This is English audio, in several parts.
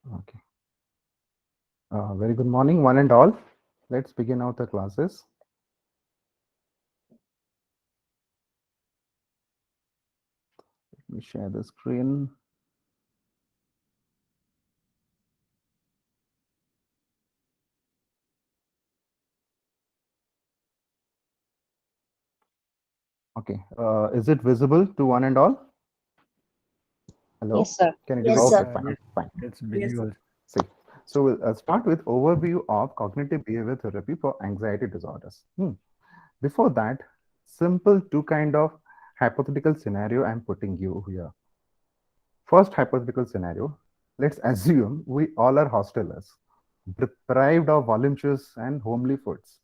Okay. Very good morning, one and all. Let's begin out the classes. Let me share the screen. Okay. Is it visible to one and all? Yes, Hello? sir. Can it? Yes, Okay, sir. fine, Yes, fine. it's Yes, sir. visual. See. So we'll start with overview of cognitive behavior therapy for anxiety disorders. Before that, simple two kind of hypothetical scenario I'm putting you here. First hypothetical scenario, let's assume we all are hostelers, deprived of voluptuous and homely foods,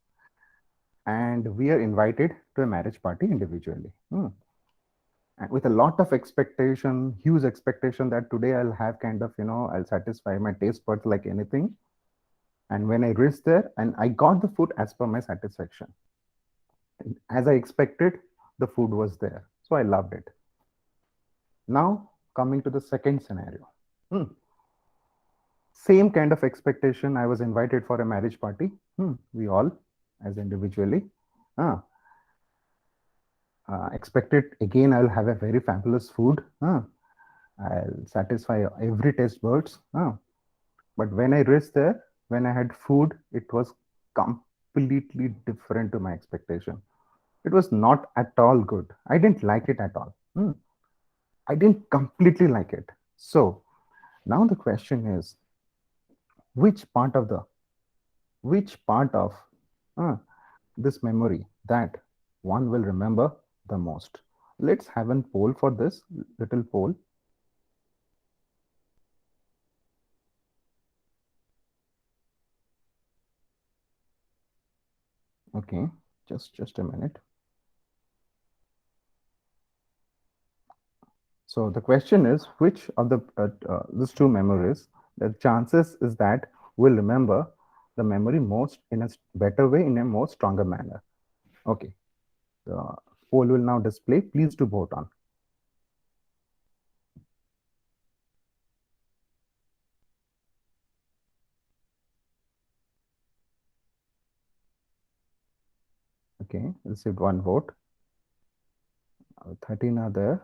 and we are invited to a marriage party individually. And with a lot of expectation, huge expectation that today I'll have kind of, I'll satisfy my taste buds like anything. And when I reached there and I got the food as per my satisfaction, as I expected, the food was there. So I loved it. Now, coming to the second scenario. Hmm. Same kind of expectation. I was invited for a marriage party. We all, as individually, expected again. I'll have a very fabulous food. I'll satisfy every taste buds. But when I reached there, when I had food, it was completely different to my expectation. It was not at all good. I didn't like it at all. I didn't completely like it. So now the question is, which part of the which part of uh, this memory that one will remember the most? Let's have a poll for this little poll. Okay, just a minute. So the question is, which of the these two memories, the chances is that we'll remember the memory most in a better way, in a more stronger manner. Okay, the poll will now display. Please do vote on. Okay, received one vote. 13 are there.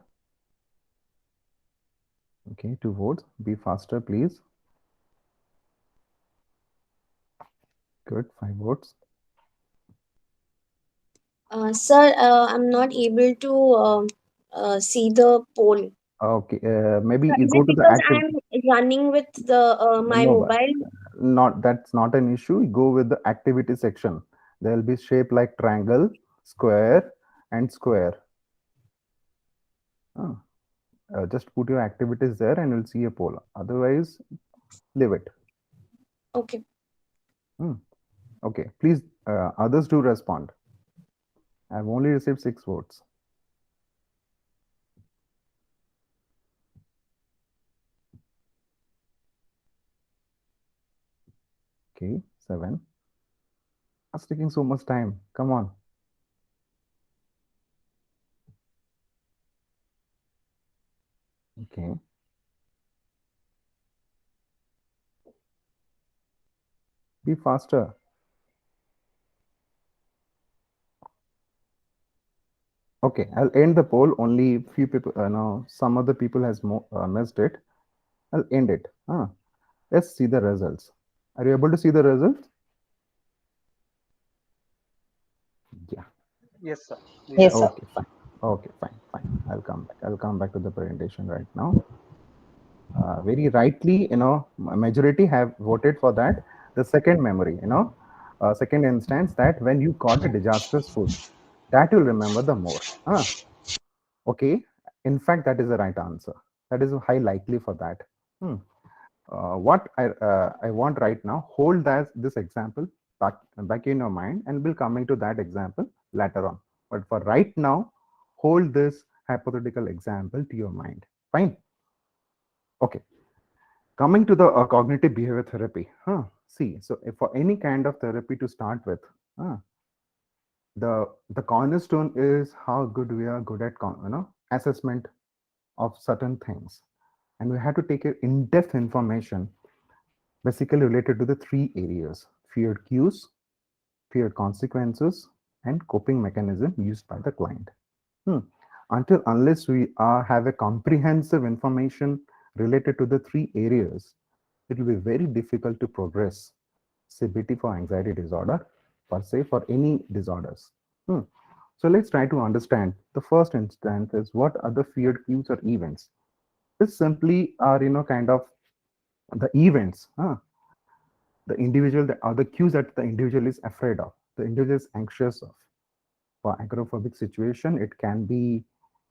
Okay, two votes. Be faster, please. Good, five votes. Sir, I'm not able to see the poll. Okay, maybe you Is go it to the because active. I'm running with the my No, but mobile? not that's not an issue. Go with the activity section. There will be shape like triangle, square, and square. Uh, just put your activities there and you'll see a poll. Otherwise, leave it. Okay. Hmm. Okay, please, others do respond. I've only received six votes. Okay, seven. It's taking so much time. Come on. Okay, be faster. Okay, I'll end the poll. Only few people, no, some other people has missed it. I'll end it. Let's see the results. Are you able to see the results? Yeah. Yes, sir. We Yes, are. sir. Okay, fine. Okay, fine, fine. I'll come back. I'll come back to the presentation right now. Very rightly, majority have voted for that. The second memory, second instance that when you got a disastrous food, that you'll remember the more. Okay. In fact, that is the right answer. That is high likely for that. Hmm. What I want right now, hold that this example back in your mind, and we'll coming to that example later on. But for right now, hold this hypothetical example to your mind. Fine. Okay. Coming to the cognitive behavior therapy. See, so if for any kind of therapy to start with, the cornerstone is how good we are good at assessment of certain things, and we have to take in-depth information basically related to the three areas: feared cues, feared consequences, and coping mechanism used by the client. Hmm. Until unless we have a comprehensive information related to the three areas, it will be very difficult to progress CBT for anxiety disorder, per se for any disorders. Hmm. So let's try to understand. The first instance is what are the feared cues or events? This simply are kind of the events, the individual that are the cues that the individual is afraid of, the individual is anxious of. For agoraphobic situation, it can be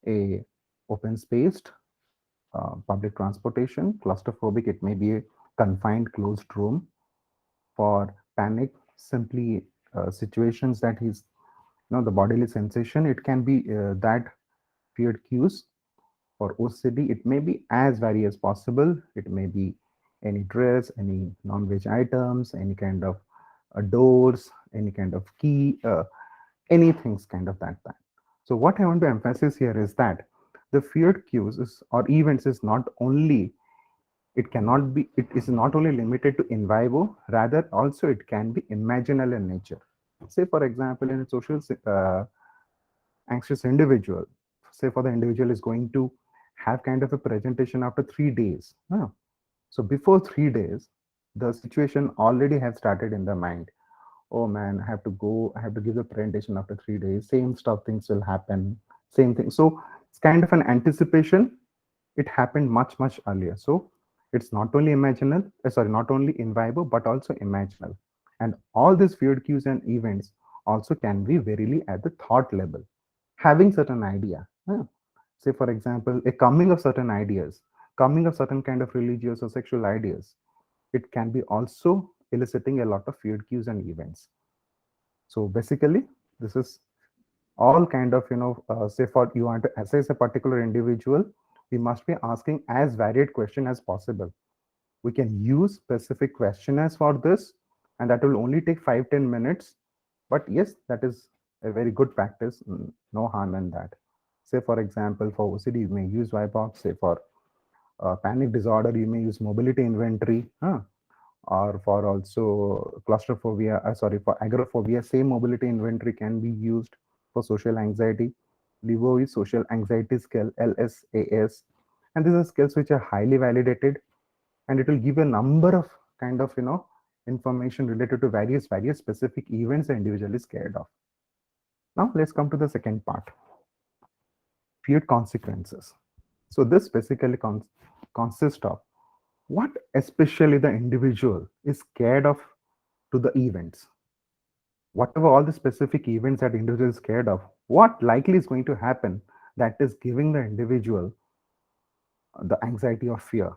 a open spaced public transportation. Claustrophobic, it may be a confined closed room. For panic, simply situations that he's the bodily sensation, it can be that feared cues. For OCD, it may be as varied as possible. It may be any dress, any non-veg items, any kind of doors, any kind of key, anything's kind of that. So what I want to emphasize here is that the feared cues or events is not only, it is not only limited to in vivo, rather also it can be imaginal in nature. Say for example, in a social anxious individual, say for the individual is going to have kind of a presentation after 3 days. So before 3 days, the situation already has started in the mind. Oh man, I have to go, I have to give the presentation after 3 days. Same stuff, things will happen, same thing. So it's kind of an anticipation. It happened much earlier. So it's not only imaginal, not only in vivo, but also imaginal. And all these feared cues and events also can be verily at the thought level, having certain idea. Say for example, a coming of certain ideas, coming of certain kind of religious or sexual ideas, it can be also eliciting a lot of feared cues and events. So basically, this is all kind of say for you want to assess a particular individual, we must be asking as varied question as possible. We can use specific questionnaires for this, and that will only take 5-10 minutes. But yes, that is a very good practice. No harm in that. Say for example, for OCD you may use YBOX. Say for panic disorder you may use mobility inventory, or for also claustrophobia, for agoraphobia, same mobility inventory can be used. For social anxiety, LIVO is social anxiety scale, LSAS, and these are scales which are highly validated, and it will give a number of kind of information related to various specific events the individual is scared of. Now let's come to the second part, feared consequences. So this basically consists of what especially the individual is scared of to the events. Whatever all the specific events that individual is scared of, what likely is going to happen that is giving the individual the anxiety or fear.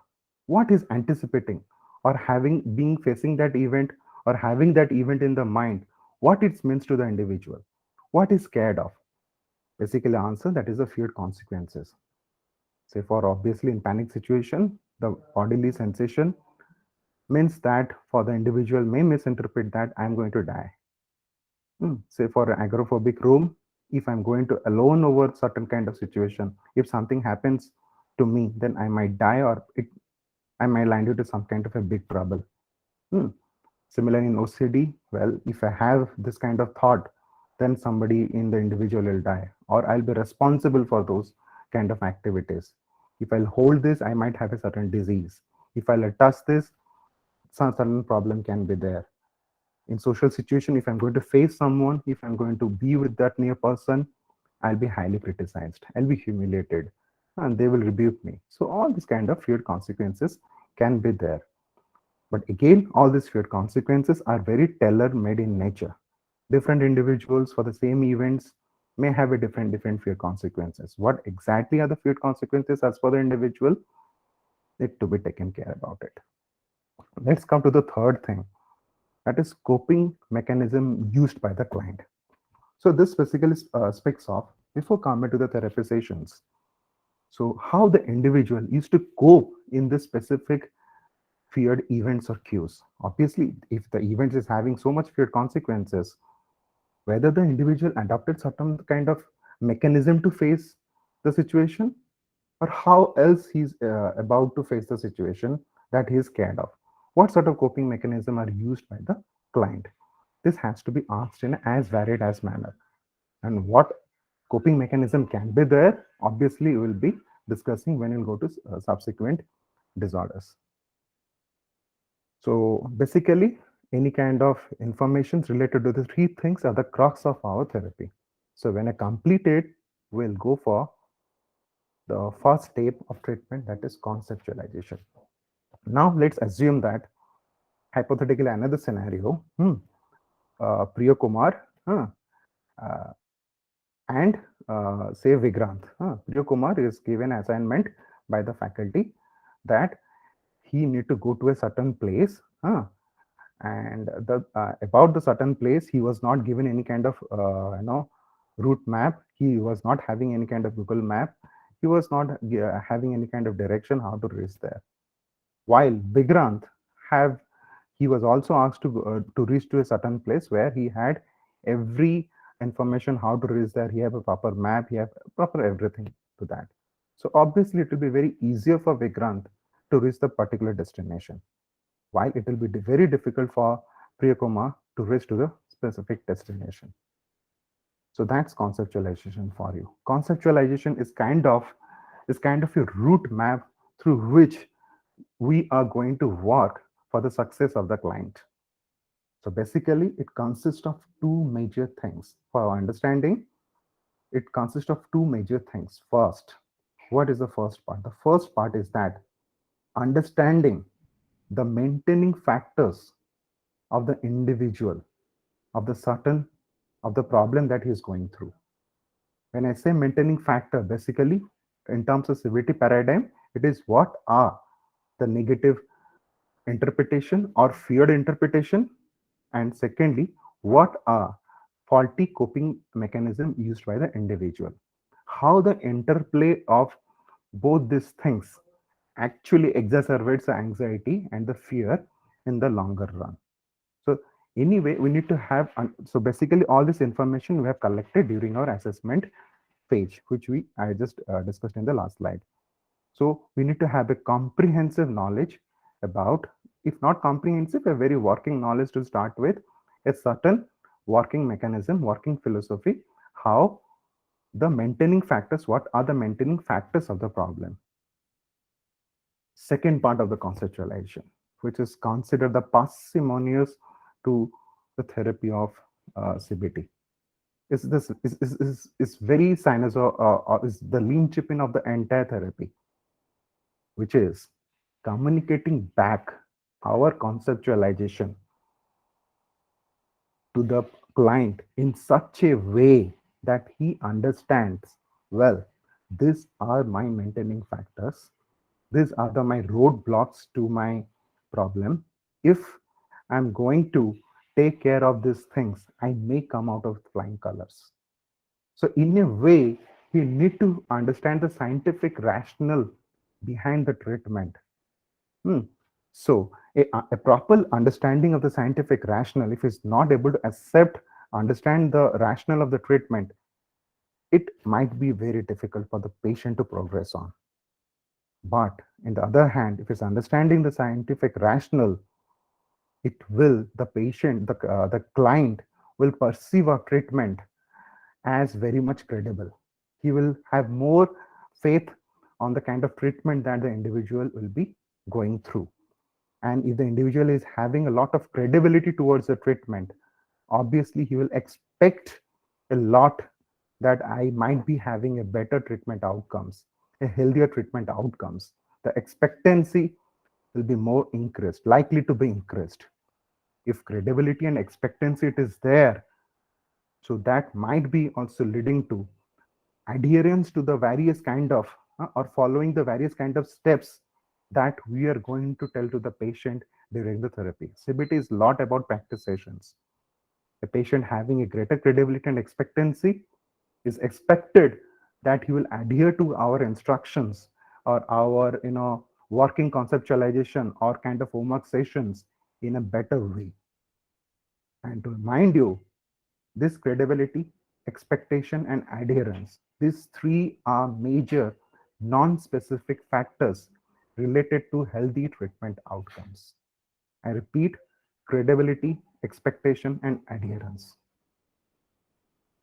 What is anticipating or having being facing that event or having that event in the mind, what it means to the individual, what is scared of. Basically answer that is the feared consequences. Say for obviously in panic situation, the bodily sensation means that for the individual may misinterpret that I'm going to die. Say for an agoraphobic room, if I'm going to alone over certain kind of situation, if something happens to me, then I might die, or I might land into some kind of a big trouble. Hmm. Similarly in OCD, well, if I have this kind of thought, then somebody in the individual will die, or I'll be responsible for those kind of activities. If I'll hold this, I might have a certain disease. If I'll touch this, some certain problem can be there. In social situation, if I'm going to face someone, if I'm going to be with that near person, I'll be highly criticized, I'll be humiliated, and they will rebuke me. So all these kind of feared consequences can be there. But again, all these feared consequences are very tailor-made in nature. Different individuals for the same events may have a different feared consequences. What exactly are the feared consequences as for the individual need to be taken care about it. Let's come to the third thing, that is coping mechanism used by the client. So this basically speaks of, before coming to the therapy sessions, so how the individual used to cope in this specific feared events or cues. Obviously, if the event is having so much feared consequences, whether the individual adopted certain kind of mechanism to face the situation, or how else he's about to face the situation that he's scared of. What sort of coping mechanism are used by the client? This has to be asked in as varied as manner. And what coping mechanism can be there, obviously we will be discussing when we'll go to subsequent disorders. So basically, any kind of information related to the three things are the crux of our therapy. So when I complete it, we'll go for the first step of treatment, that is conceptualization. Now let's assume that hypothetically another scenario, Priya Kumar uh, and say Vigrant. Priya Kumar is given assignment by the faculty that he need to go to a certain place, and the about the certain place he was not given any kind of route map. He was not having any kind of Google map. He was not having any kind of direction how to reach there. While Vigrant have he was also asked to reach to a certain place where he had every information how to reach there. He have a proper map. He have proper everything to that. So obviously it will be very easier for Vigrant to reach the particular destination, while it will be very difficult for Priyakumar to reach to the specific destination. So that's conceptualization for you. Conceptualization is kind of a route map through which we are going to work for the success of the client. So basically, it consists of two major things. For our understanding, it consists of two major things. First, what is the first part? The first part is that understanding the maintaining factors of the individual, of the certain, of the problem that he is going through. When I say maintaining factor, basically, in terms of severity paradigm, it is what are the negative interpretation or feared interpretation, and secondly, what are faulty coping mechanism used by the individual. How the interplay of both these things actually exacerbates the anxiety and the fear in the longer run. So anyway, we need to have, so basically all this information we have collected during our assessment phase, which I just discussed in the last slide. So we need to have a comprehensive knowledge about, if not comprehensive, a very working knowledge to start with, a certain working mechanism, working philosophy, how the maintaining factors, what are the maintaining factors of the problem. Second part of the conceptualization, which is considered the parsimonious to the therapy of CBT. Is very sinus or is the linchpin of the entire therapy, which is communicating back our conceptualization to the client in such a way that he understands, well, these are my maintaining factors, these are my roadblocks to my problem. If I'm going to take care of these things, I may come out of flying colors. So in a way, you need to understand the scientific rationale behind the treatment. Hmm. So a proper understanding of the scientific rationale, if it's not able to understand the rationale of the treatment, it might be very difficult for the patient to progress on. But in the other hand, if it's understanding the scientific rationale, it will, the patient, the client will perceive our treatment as very much credible. He will have more faith on the kind of treatment that the individual will be going through. And if the individual is having a lot of credibility towards the treatment, obviously he will expect a lot that I might be having a better treatment outcomes, a healthier treatment outcomes. The expectancy will be more increased, likely to be increased. If credibility and expectancy it is there, so that might be also leading to adherence to the various kind of or following the various kind of steps that we are going to tell to the patient during the therapy. CBT is a lot about practice sessions. A patient having a greater credibility and expectancy is expected that he will adhere to our instructions or our working conceptualization or kind of homework sessions in a better way. And to remind you, this credibility, expectation, and adherence, these three are major non specific factors related to healthy treatment outcomes. I repeat, credibility, expectation, and adherence.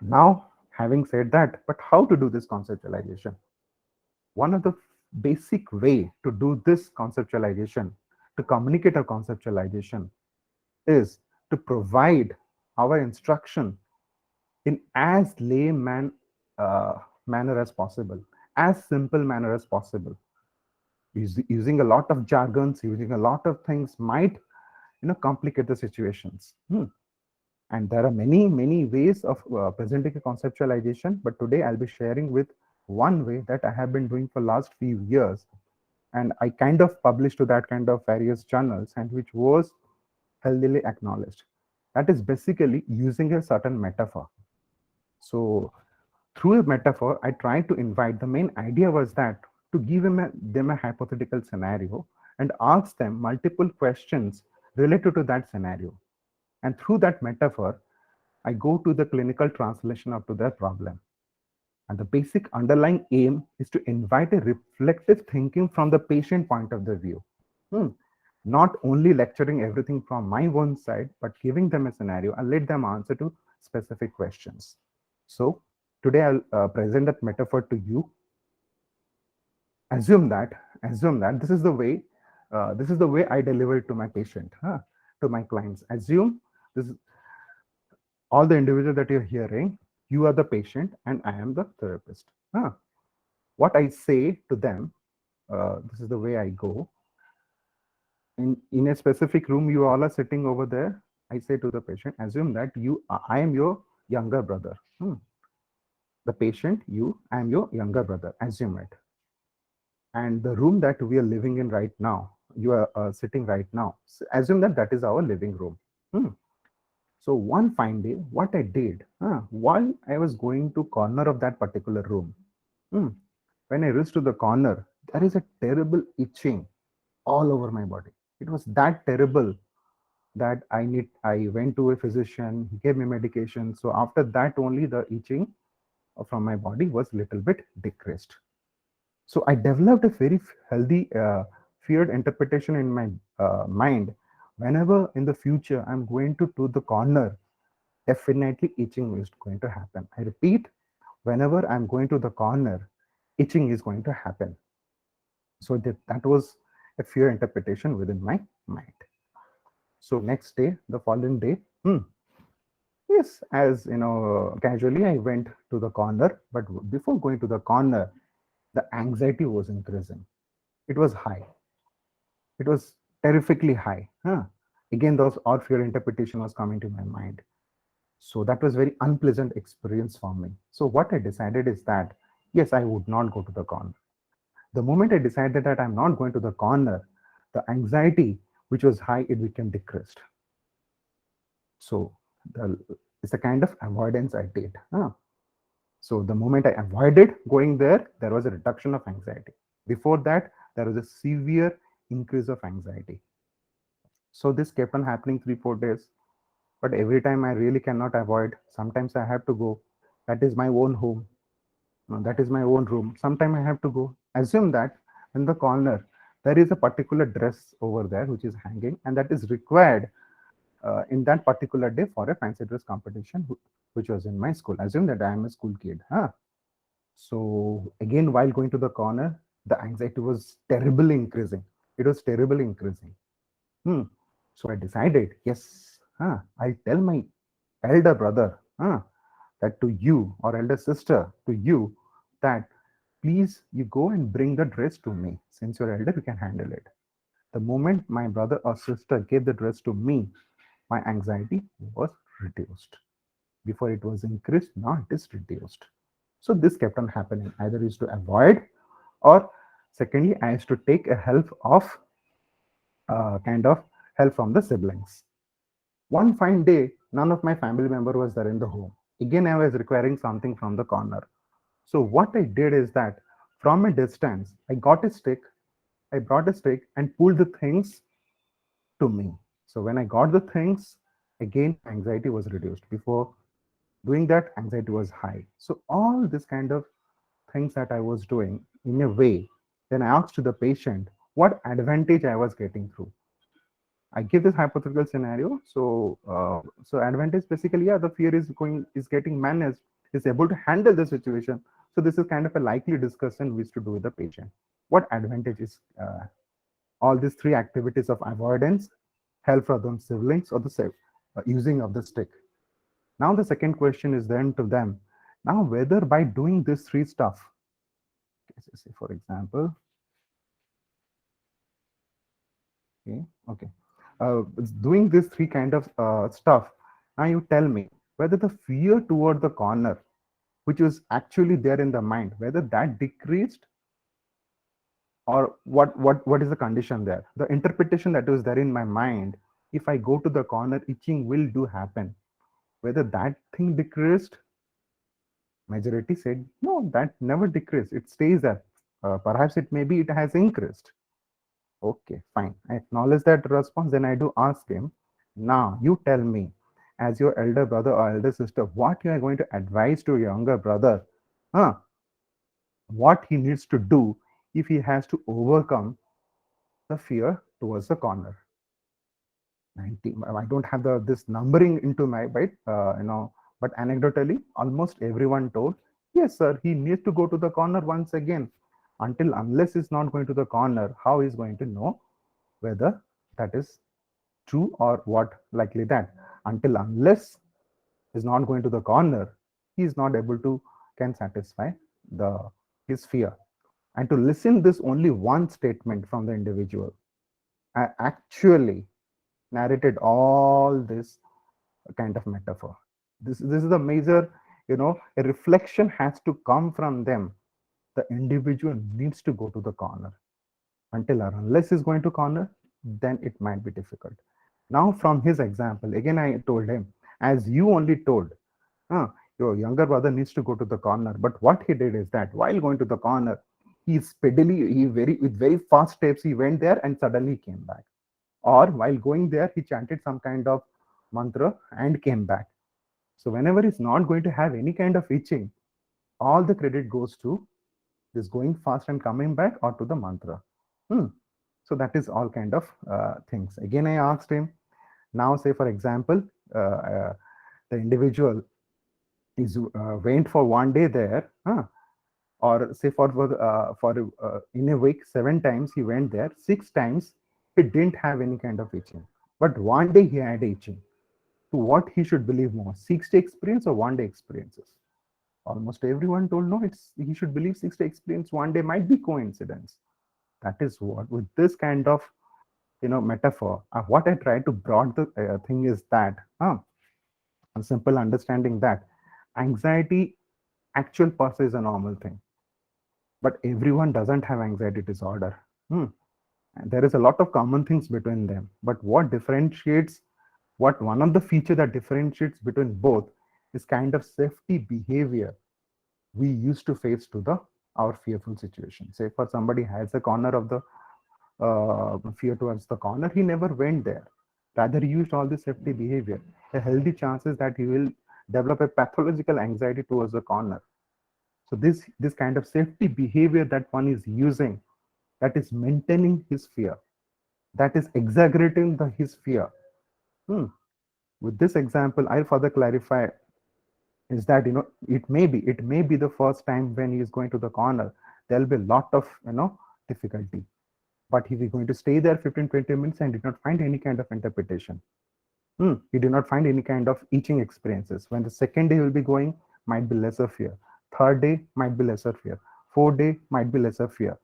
Now, having said that, but how to do this conceptualization? One of the basic way to do this conceptualization, to communicate a conceptualization, is to provide our instruction in as layman manner as possible, as simple manner as possible. Using a lot of jargons, using a lot of things might complicate the situations. And there are many ways of presenting a conceptualization, but today I'll be sharing with one way that I have been doing for last few years, and I kind of published to that kind of various journals, and which was healthily acknowledged. That is basically using a certain metaphor. So through a metaphor, I tried to invite, the main idea was that to give them a hypothetical scenario and ask them multiple questions related to that scenario. And through that metaphor, I go to the clinical translation of to their problem. And the basic underlying aim is to invite a reflective thinking from the patient point of the view. Hmm. Not only lecturing everything from my own side, but giving them a scenario and let them answer to specific questions. So today I'll present that metaphor to you. Assume that, assume that this is the way I deliver it to my patient, to my clients. Assume this is all the individual that you're hearing. You are the patient, and I am the therapist. What I say to them, this is the way I go. In a specific room, you all are sitting over there. I say to the patient, assume that I am your younger brother. The patient, I am your younger brother. Assume it. And the room that we are living in right now, you are sitting right now. So assume that that is our living room. Hmm. So one fine day, what I did, while I was going to corner of that particular room, hmm, when I reached to the corner, there is a terrible itching all over my body. It was that terrible that I went to a physician, he gave me medication. So after that only the itching from my body was little bit decreased. So I developed a very healthy feared interpretation in my mind. Whenever in the future I'm going to the corner, definitely itching is going to happen. I repeat, whenever I'm going to the corner, itching is going to happen. So that was a fear interpretation within my mind. So next day, the following day, yes, as you know, casually I went to the corner, but before going to the corner, the anxiety was increasing. It was high. It was terrifically high. Again, those odd fear interpretation was coming to my mind. So that was very unpleasant experience for me. So what I decided is that, yes, I would not go to the corner. The moment I decided that I'm not going to the corner, the anxiety, which was high, it became decreased. So it's a kind of avoidance I did. So the moment I avoided going there was a reduction of anxiety. Before that, there was a severe increase of anxiety. So this kept on happening 3 4 days. But every time I really cannot avoid. Sometimes I have to go. That is my own home. That is my own room. Sometimes I have to go. Assume that in the corner there is a particular dress over there which is hanging, and that is required in that particular day for a fancy dress competition, which was in my school. Assume that I am a school kid. So again, while going to the corner, the anxiety was terribly increasing. It was terribly increasing. So I decided, yes, I'll tell my elder brother that to you, or elder sister to you, that please you go and bring the dress to me. Since you're elder, you can handle it. The moment my brother or sister gave the dress to me, my anxiety was reduced. Before it was increased, now it is reduced. So this kept on happening. Either is to avoid, or secondly, I used to take a help of kind of help from the siblings. One fine day, none of my family member was there in the home. Again, I was requiring something from the corner. So what I did is that from a distance, I got a stick, I brought a stick and pulled the things to me. So when I got the things, again, anxiety was reduced. Before doing that, anxiety was high. So all this kind of things that I was doing in a way, then I asked to the patient what advantage I was getting through. I give this hypothetical scenario. So advantage basically, yeah, the fear is getting managed, is able to handle the situation. So this is kind of a likely discussion we used to do with the patient. What advantage is all these three activities of avoidance, help from them siblings, or the using of the stick. Now the second question is then to them. Now whether by doing this three stuff, okay, say for example, okay, doing this three kind of stuff. Now you tell me whether the fear toward the corner, which was actually there in the mind, whether that decreased, or what is the condition there? The interpretation that was there in my mind, if I go to the corner, itching will do happen. Whether that thing decreased, majority said no, that never decreased. It stays there. Perhaps it maybe it has increased. Okay, fine. I acknowledge that response. Then I do ask him, now you tell me, as your elder brother or elder sister, what you are going to advise to your younger brother, huh? What he needs to do if he has to overcome the fear towards the corner. 90. I don't have this numbering into my bite, but anecdotally, almost everyone told, yes, sir, he needs to go to the corner once again. Until unless he's not going to the corner, how he's going to know whether that is true or what? Likely that until unless is not going to the corner, he is not able to can satisfy the his fear. And to listen this only one statement from the individual, I actually narrated all this kind of metaphor. This is the major, a reflection has to come from them. The individual needs to go to the corner. Until or unless he's going to corner, then it might be difficult. Now, from his example, again, I told him, as you only told, huh, your younger brother needs to go to the corner. But what he did is that while going to the corner, with very fast steps, he went there and suddenly came back. Or while going there, he chanted some kind of mantra and came back. So whenever he's not going to have any kind of itching, all the credit goes to this going fast and coming back or to the mantra. Hmm. So that is all kind of things. Again, I asked him, now say for example, the individual is went for one day there, or say for in a week 7 times he went there, 6 times he didn't have any kind of itching, but one day he had itching. To what he should believe more, 6-day experience or one day experiences? Almost everyone told no, it's he should believe 6-day experience, one day might be coincidence. That is what with this kind of metaphor, what I try to broad the thing is that a simple understanding that anxiety actual per se is a normal thing, but everyone doesn't have anxiety disorder. And there is a lot of common things between them, but what one of the feature that differentiates between both is kind of safety behavior we used to face to the our fearful situation. Say for somebody has a corner of the fear towards the corner, he never went there. Rather, he used all the safety behavior. A healthy chances that he will develop a pathological anxiety towards the corner. So this kind of safety behavior that one is using, that is maintaining his fear, that is exaggerating his fear. With this example, I'll further clarify is that it may be the first time when he is going to the corner, there'll be a lot of difficulty. But if he's going to stay there 15-20 minutes and did not find any kind of interpretation, he did not find any kind of itching experiences. When the second day will be going, might be lesser fear. Third day might be lesser fear. Fourth day might be lesser fear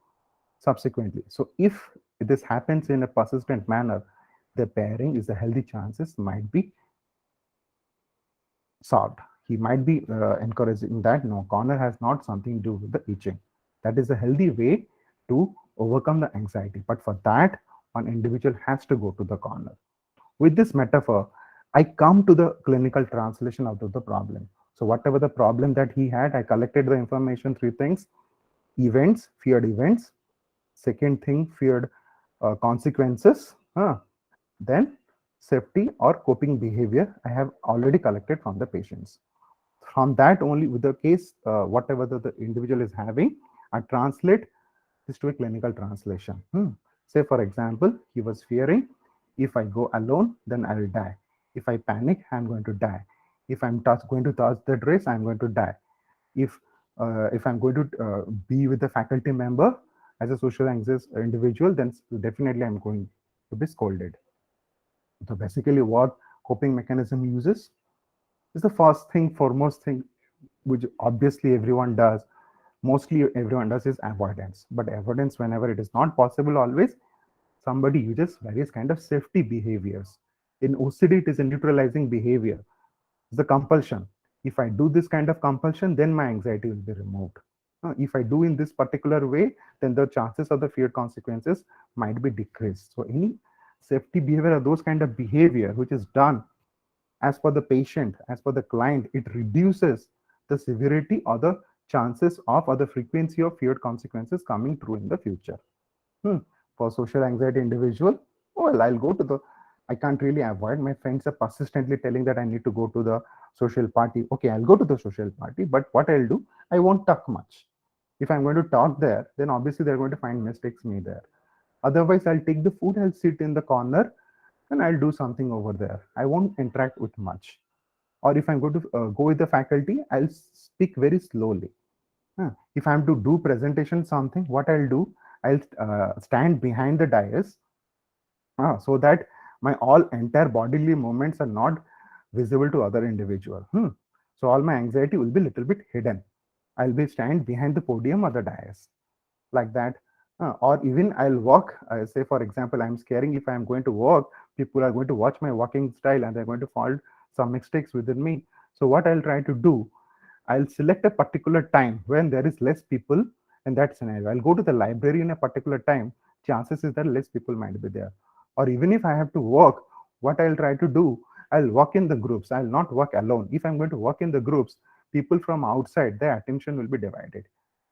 subsequently. So if this happens in a persistent manner, the pairing is a healthy chances might be solved. He might be encouraging that no, corner has not something to do with the itching. That is a healthy way to overcome the anxiety. But for that, one individual has to go to the corner. With this metaphor, I come to the clinical translation of the problem. So whatever the problem that he had, I collected the information, three things: events, feared events. Second thing, feared consequences. Then safety or coping behavior I have already collected from the patients. From that only, with the case, whatever the individual is having, I translate this to a clinical translation. Say for example, he was fearing If I go alone, then I will die. If I panic, I'm going to die. If I'm going to touch the dress, I'm going to die. If I'm going to be with a faculty member as a social anxious individual, then definitely I'm going to be scolded. So basically, what coping mechanism uses is the first thing, foremost thing, which obviously everyone does. Mostly everyone does is avoidance. But avoidance, whenever it is not possible, always somebody uses various kind of safety behaviors. In OCD, it is a neutralizing behavior. It's the compulsion. If I do this kind of compulsion, then my anxiety will be removed. If I do in this particular way, then the chances of the feared consequences might be decreased. So any safety behavior or those kind of behavior which is done as per the patient, as per the client, it reduces the severity or the chances of or the frequency of feared consequences coming true in the future. Hmm. For social anxiety individual, well, I'll go to the, I can't really avoid. My friends are persistently telling that I need to go to the social party. Okay, I'll go to the social party, but what I'll do, I won't talk much. If I'm going to talk there, then obviously they're going to find mistakes me there. Otherwise, I'll take the food, I'll sit in the corner, and I'll do something over there. I won't interact with much. Or if I'm going to go with the faculty, I'll speak very slowly. If I'm to do presentation something, what I'll do, I'll stand behind the dais so that my all entire bodily movements are not visible to other individual. So all my anxiety will be little bit hidden. I'll be stand behind the podium or the dais like that. Or even I'll walk. Say for example, I'm scaring if I'm going to walk, people are going to watch my walking style and they're going to find some mistakes within me. So what I'll try to do, I'll select a particular time when there is less people in that scenario. I'll go to the library in a particular time. Chances is that less people might be there. Or even if I have to walk, what I'll try to do, I'll walk in the groups. I'll not walk alone. If I'm going to walk in the groups, people from outside, their attention will be divided.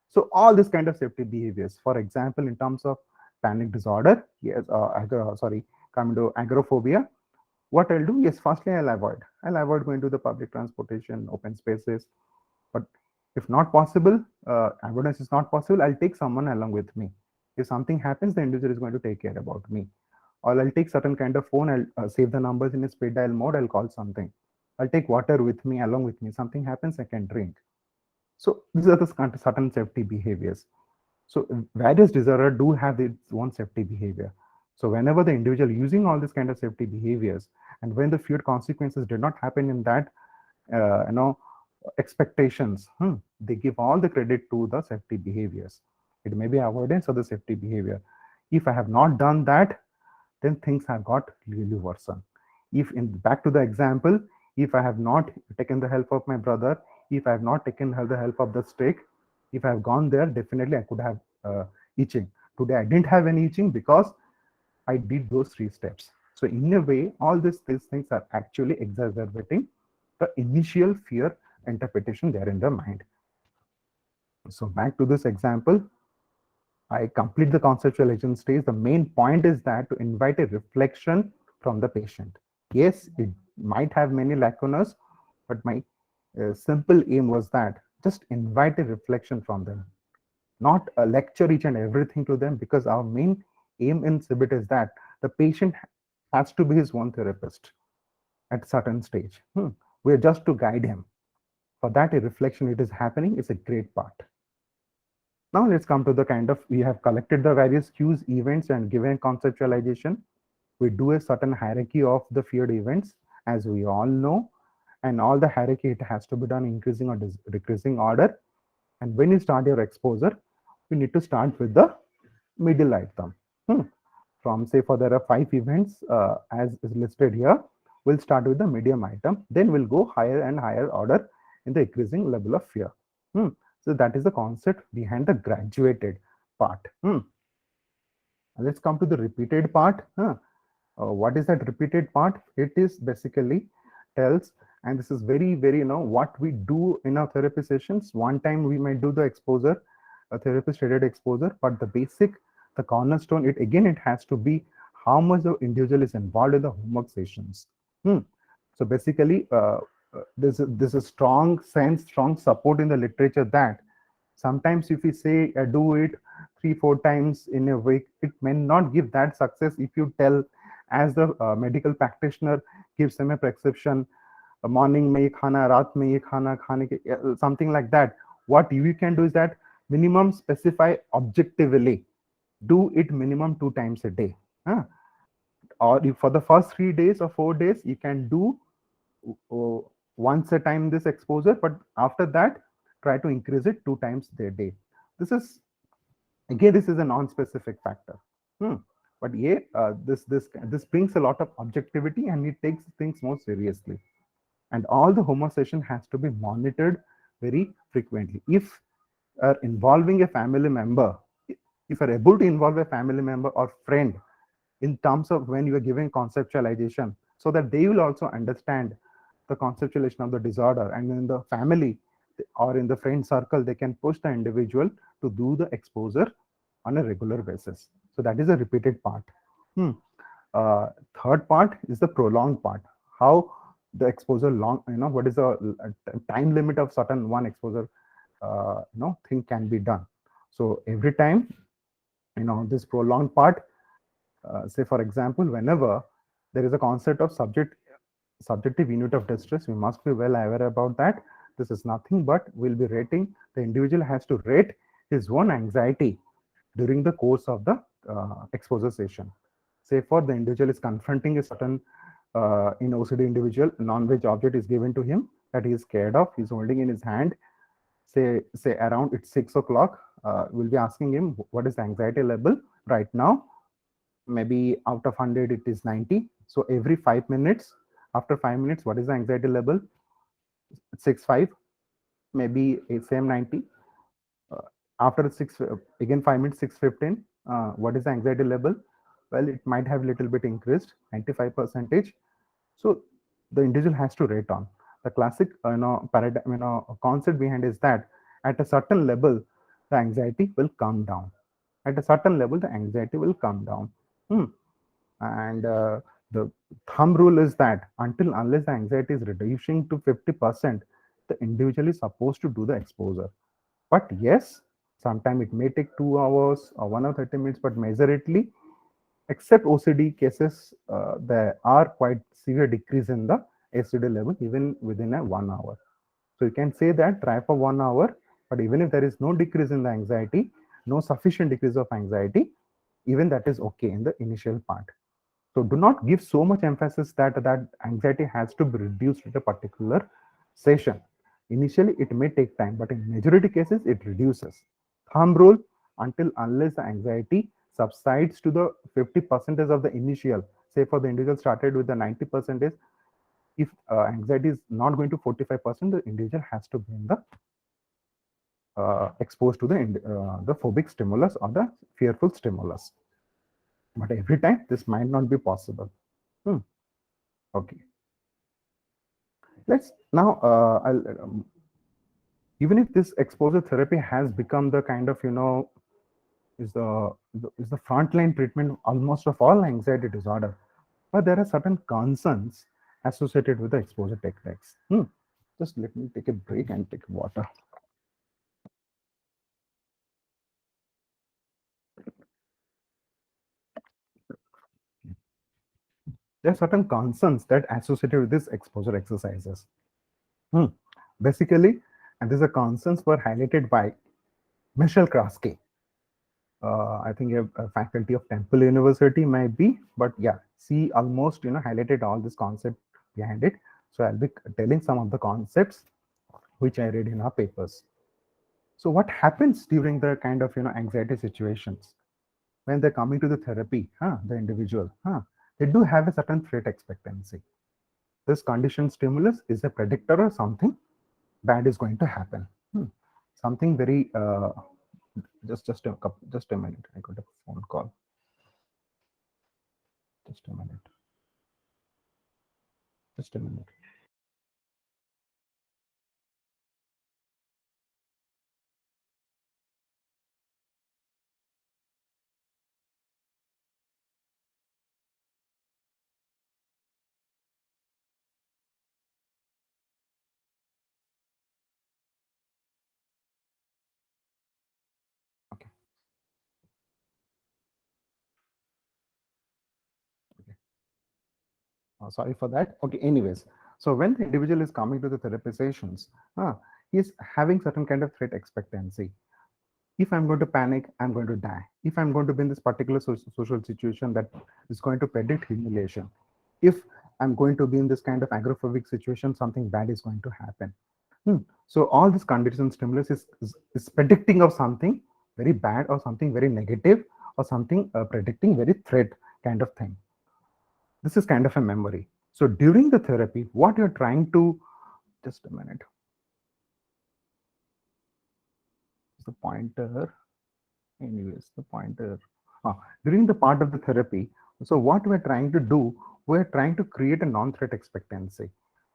So all this kind of safety behaviors. For example, in terms of panic disorder, yes, coming to agoraphobia, what I'll do is firstly I'll avoid. I'll avoid going to the public transportation, open spaces. But if not possible, avoidance is not possible, I'll take someone along with me. If something happens, the individual is going to take care about me. Or I'll take certain kind of phone, I'll save the numbers in a speed dial mode, I'll call something. I'll take water with me, along with me. Something happens, I can drink. So these are the certain safety behaviors. So various disorder do have its own safety behavior. So whenever the individual using all these kind of safety behaviors, and when the feared consequences did not happen in that, uh, you know, expectations, they give all the credit to the safety behaviors. It may be avoidance or the safety behavior. If I have not done that, then things have got really worsened. If in back to the example, if I have not taken the help of my brother, if I have not taken the help of the stake, if I have gone there, definitely I could have itching. Today I didn't have any itching because I did those 3 steps. So in a way, all these things are actually exacerbating the initial fear interpretation there in the mind. So back to this example, I complete the conceptualization stage. The main point is that to invite a reflection from the patient. Yes, it might have many lacunas, but my simple aim was that just invite a reflection from them, not lecture each and everything to them, because our main aim in CBIT is that the patient has to be his own therapist at certain stage. We're just to guide him. For that, a reflection it is happening is a great part. Now let's come to the kind of, we have collected the various cues, events, and given conceptualization. We do a certain hierarchy of the feared events, as we all know, and all the hierarchy, it has to be done increasing or decreasing order. And when you start your exposure, we need to start with the middle item. From say for there are 5 events as is listed here, we'll start with the medium item, then we'll go higher and higher order in the increasing level of fear. So that is the concept behind the graduated part. Let's come to the repeated part. What is that repeated part? It is basically tells, and this is very, very, what we do in our therapy sessions. One time we might do the exposure, a therapist rated exposure, but the basic, the cornerstone, it again, it has to be how much the individual is involved in the homework sessions. So basically, there's a strong sense, strong support in the literature that sometimes if we say do it 3-4 times in a week, it may not give that success if you tell as the medical practitioner gives them a prescription, morning में ये खाना, रात में ये खाना खाने के, something like that. What you can do is that minimum specify objectively, do it minimum 2 times a day. Huh? Or if for the first 3 days or 4 days, you can do uh, once a time this exposure, but after that, try to increase it 2 times a day. This is again, this is a non-specific factor. Hmm. But yeah, this brings a lot of objectivity and it takes things more seriously. And all the homework session has to be monitored very frequently. If involving a family member, if you're able to involve a family member or friend in terms of when you are giving conceptualization, so that they will also understand the conceptualization of the disorder, and in the family or in the friend circle they can push the individual to do the exposure on a regular basis. So that is a repeated part. Hmm. Third part is the prolonged part. How the exposure long, what is the time limit of certain one exposure, thing can be done. So every time, this prolonged part, say for example, whenever there is a concept of subjective unit of distress, we must be well aware about that. This is nothing but we'll be rating, the individual has to rate his own anxiety during the course of the exposure session. Say for the individual is confronting a certain, in OCD individual, non-veg object is given to him that he is scared of, he's holding in his hand, say around it's 6 o'clock, we'll be asking him what is the anxiety level right now. Maybe out of 100 it is 90. So every 5 minutes, after 5 minutes, what is the anxiety level? 6.5, maybe same 90. uh, After six, again 5 minutes, 6:15, what is the anxiety level? Well, it might have little bit increased, 95 percentage. So the individual has to rate on the classic, paradigm, concept behind is that at a certain level the anxiety will come down, at a certain level the anxiety will come down. Hmm. And the thumb rule is that until unless the anxiety is reducing to 50%, the individual is supposed to do the exposure. But yes, sometimes it may take 2 hours or 1 hour 30 minutes, but majorly, except OCD cases, there are quite severe decrease in the ACD level even within a 1 hour. So you can say that try for 1 hour, but even if there is no decrease in the anxiety, no sufficient decrease of anxiety, even that is okay in the initial part. So do not give so much emphasis that anxiety has to be reduced at a particular session. Initially, it may take time, but in majority cases, it reduces. Thumb rule, until unless the anxiety subsides to the 50% of the initial, say for the individual started with the 90%, if anxiety is not going to 45%, the individual has to be in the exposed to the phobic stimulus or the fearful stimulus. But every time, this might not be possible. Hmm. Okay. Let's now, even if this exposure therapy has become the kind of, is the frontline treatment almost of all anxiety disorder, but there are certain concerns associated with the exposure techniques. Just let me take a break and take water. There are certain concerns that associated with this exposure exercises. Hmm. Basically, and these are concerns were highlighted by Michelle Kraske. I think a faculty of Temple University might be, but yeah, she almost highlighted all this concept behind it. So I'll be telling some of the concepts which I read in our papers. So what happens during the kind of anxiety situations when they're coming to the therapy? The individual, they do have a certain threat expectancy. This conditioned stimulus is a predictor or something bad is going to happen. Something very just a minute. I got a phone call. Just a minute. Just a minute. Okay. Okay. Sorry for that. Okay, anyways. So when the individual is coming to the therapy sessions, he's having certain kind of threat expectancy. If I'm going to panic, I'm going to die. If I'm going to be in this particular social situation that is going to predict humiliation, if I'm going to be in this kind of agoraphobic situation, something bad is going to happen. Hmm. So all this condition stimulus is predicting of something very bad or something very negative or something predicting very threat kind of thing. This is kind of a memory. So during the therapy, what you're trying to, just a minute, the pointer, anyways, the pointer. During the part of the therapy, so what we're trying to do, we're trying to create a non-threat expectancy.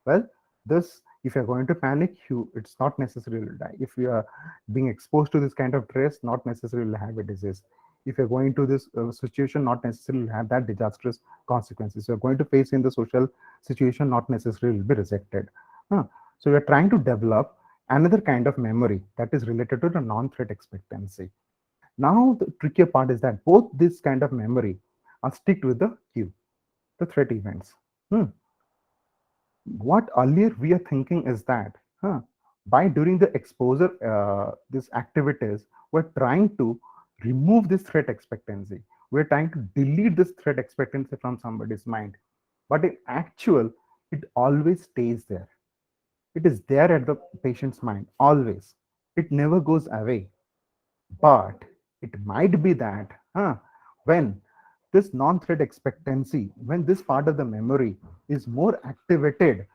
Well, this, if you're going to panic, it's not necessary to die. If you are being exposed to this kind of stress, not necessarily have a disease. If you're going to this situation, not necessarily have that disastrous consequences. You're going to face in the social situation, not necessarily will be rejected. Huh. So you're trying to develop another kind of memory that is related to the non-threat expectancy. Now, the trickier part is that both this kind of memory are sticked with the cue, the threat events. Hmm. What earlier we are thinking is that by during the exposure, these activities, we're trying to remove this threat expectancy. We're trying to delete this threat expectancy from somebody's mind. But in actual, it always stays there. It is there at the patient's mind, always. It never goes away. But it might be that when this non-threat expectancy, when this part of the memory is more activated,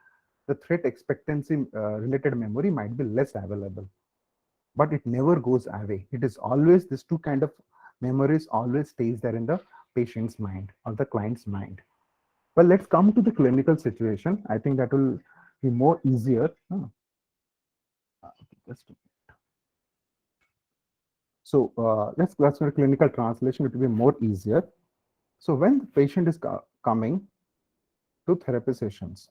the threat expectancy related memory might be less available. But it never goes away. It is always, this two kind of memories always stays there in the patient's mind or the client's mind. Well, let's come to the clinical situation. I think that will be more easier. Just So let's go to clinical translation. It will be more easier. So when the patient is coming to therapy sessions,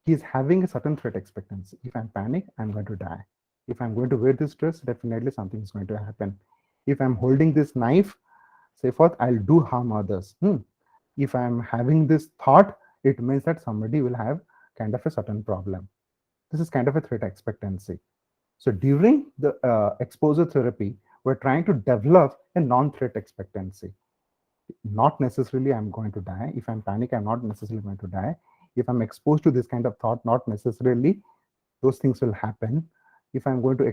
he is having a certain threat expectancy. If I'm panic, I'm going to die. If I'm going to wear this dress, definitely something is going to happen. If I'm holding this knife, say forth, I'll do harm others. If I'm having this thought, it means that somebody will have kind of a certain problem. This is kind of a threat expectancy. So during the exposure therapy, we're trying to develop a non-threat expectancy. Not necessarily I'm going to die. If I'm panic, I'm not necessarily going to die. If I'm exposed to this kind of thought, not necessarily those things will happen. If I'm going to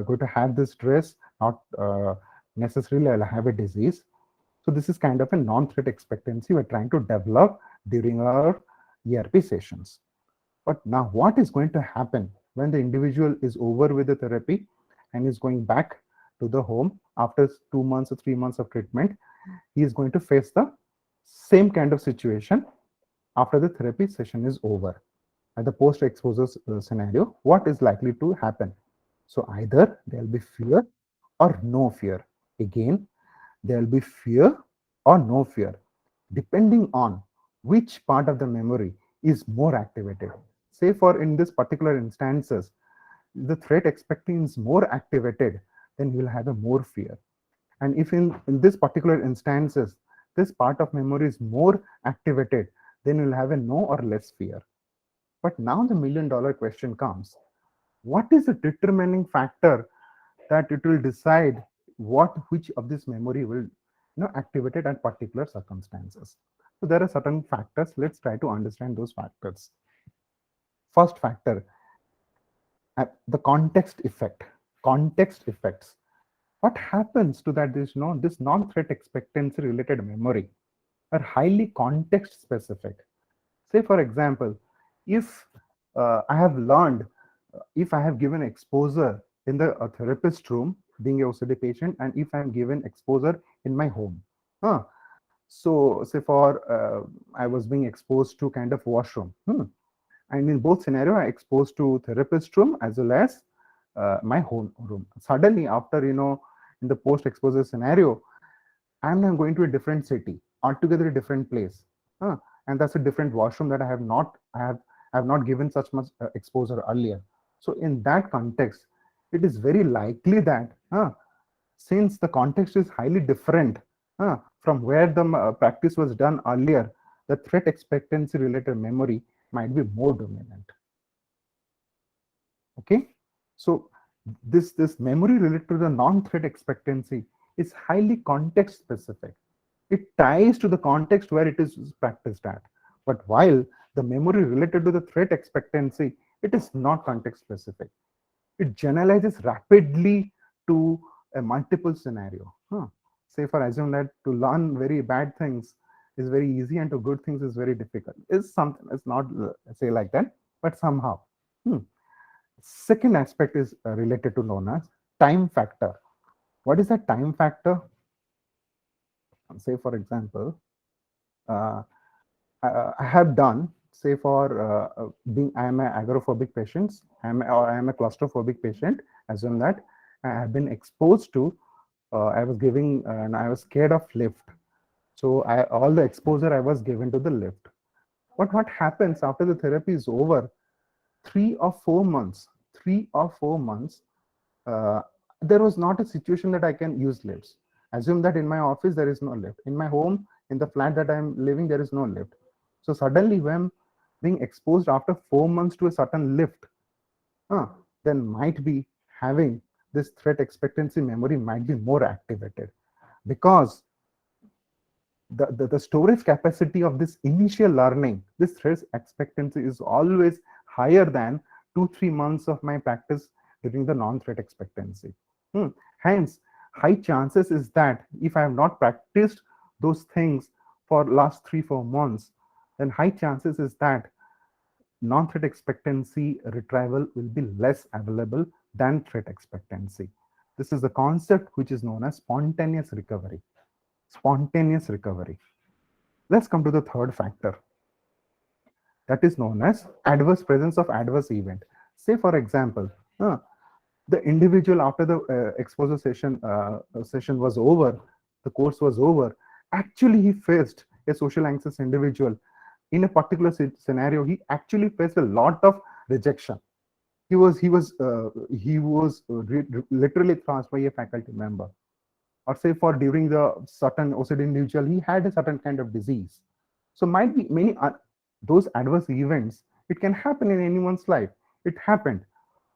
going to have this stress, not necessarily I'll have a disease. So this is kind of a non-threat expectancy we're trying to develop during our ERP sessions. But now what is going to happen when the individual is over with the therapy and is going back to the home after 2 months or 3 months of treatment? He is going to face the same kind of situation after the therapy session is over. At the post-exposure scenario, what is likely to happen? So either there will be fear or no fear. Again, there will be fear or no fear, depending on which part of the memory is more activated. Say for in this particular instances, the threat expecting is more activated, then you will have a more fear. And if in this particular instances, this part of memory is more activated, then you'll have a no or less fear. But now the $1,000,000 question comes. What is the determining factor that it will decide which of this memory will activated at particular circumstances? So there are certain factors. Let's try to understand those factors. First factor, the context effect. Context effects. What happens to that? This non-threat expectancy related memory are highly context specific. Say for example, if I have learned, if I have given exposure in the therapist room being a OCD patient, and if I am given exposure in my home, so say for I was being exposed to kind of washroom, and in both scenario I exposed to therapist room as well as my home room. Suddenly after in the post exposure scenario, I'm now going to a different city, altogether a different place, and that's a different washroom that I have not given such much exposure earlier. So in that context, it is very likely that since the context is highly different from where the practice was done earlier, the threat expectancy related memory might be more dominant. Okay, so this memory related to the non-threat expectancy is highly context specific. It ties to the context where it is practiced at. But while the memory related to the threat expectancy, it is not context specific. It generalizes rapidly to a multiple scenario. Say for assume that to learn very bad things is very easy and to good things is very difficult. Is something, it's not say like that, but somehow. Hmm. Second aspect is related to known as time factor. What is the time factor? Say for example, uh, I have done, say for being I am an agoraphobic patient, I am a claustrophobic patient. Assume that I have been exposed to. I was giving and I was scared of lift. So all the exposure I was given to the lift. But what happens after the therapy is over? 3 or 4 months, 3 or 4 months, uh, there was not a situation that I can use lifts. Assume that in my office there is no lift. In my home, in the flat that I'm living, there is no lift. So suddenly, when being exposed after 4 months to a certain lift, uh, then might be having this threat expectancy memory might be more activated because the storage capacity of this initial learning, this threat expectancy is always higher than 2 3 months of my practice during the non-threat expectancy. Hence, high chances is that if I have not practiced those things for last 3 4 months, then high chances is that non-threat expectancy retrieval will be less available than threat expectancy. This is a concept which is known as spontaneous recovery. Spontaneous recovery. Let's come to the third factor, that is known as adverse presence of adverse event. Say for example, the individual after the exposure session was over, the course was over, actually he faced a social anxious individual. In a particular scenario, he actually faced a lot of rejection. He was literally thrashed by a faculty member. Or say for during the certain OCD individual, he had a certain kind of disease. So might be many those adverse events. It can happen in anyone's life. It happened.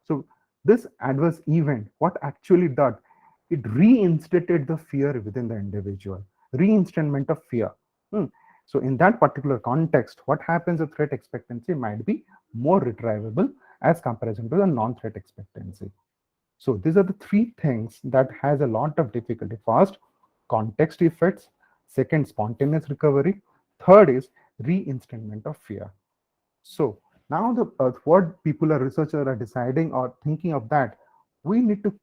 So this adverse event, what actually did, it reinstated the fear within the individual. Reinstatement of fear. So in that particular context, what happens? The threat expectancy might be more retrievable as comparison to the non-threat expectancy. So these are the three things that has a lot of difficulty. First, context effects. Second, spontaneous recovery. Third is reinstatement of fear. So now the what people are researchers are deciding or thinking of that, we need to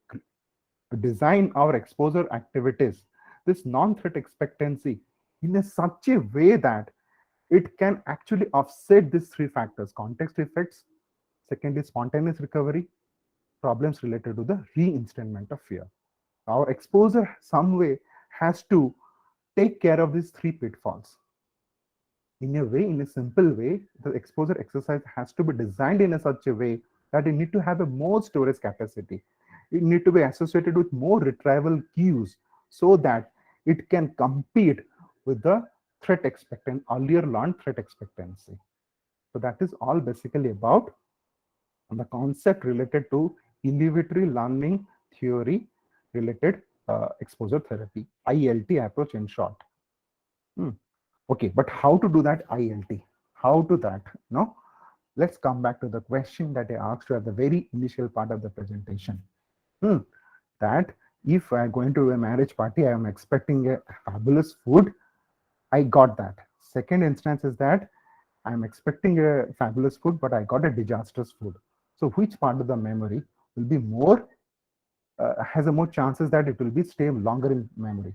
design our exposure activities, this non-threat expectancy, in a such a way that it can actually offset these three factors: context effects, second is spontaneous recovery, problems related to the reinstatement of fear. Our exposure some way has to take care of these three pitfalls. In a way, in a simple way, the exposure exercise has to be designed in a such a way that it need to have a more storage capacity. It need to be associated with more retrieval cues so that it can compete with the threat expectant, earlier learned threat expectancy. So that is all basically about the concept related to inhibitory learning theory related exposure therapy, ILT approach in short. Hmm. Okay, but how to do that ILT? How to that? No, let's come back to the question that I asked you at the very initial part of the presentation. Hmm. That if I'm going to a marriage party, I am expecting a fabulous food. I got that. Second instance is that I'm expecting a fabulous food, but I got a disastrous food. So which part of the memory will be more has a more chances that it will be stay longer in memory?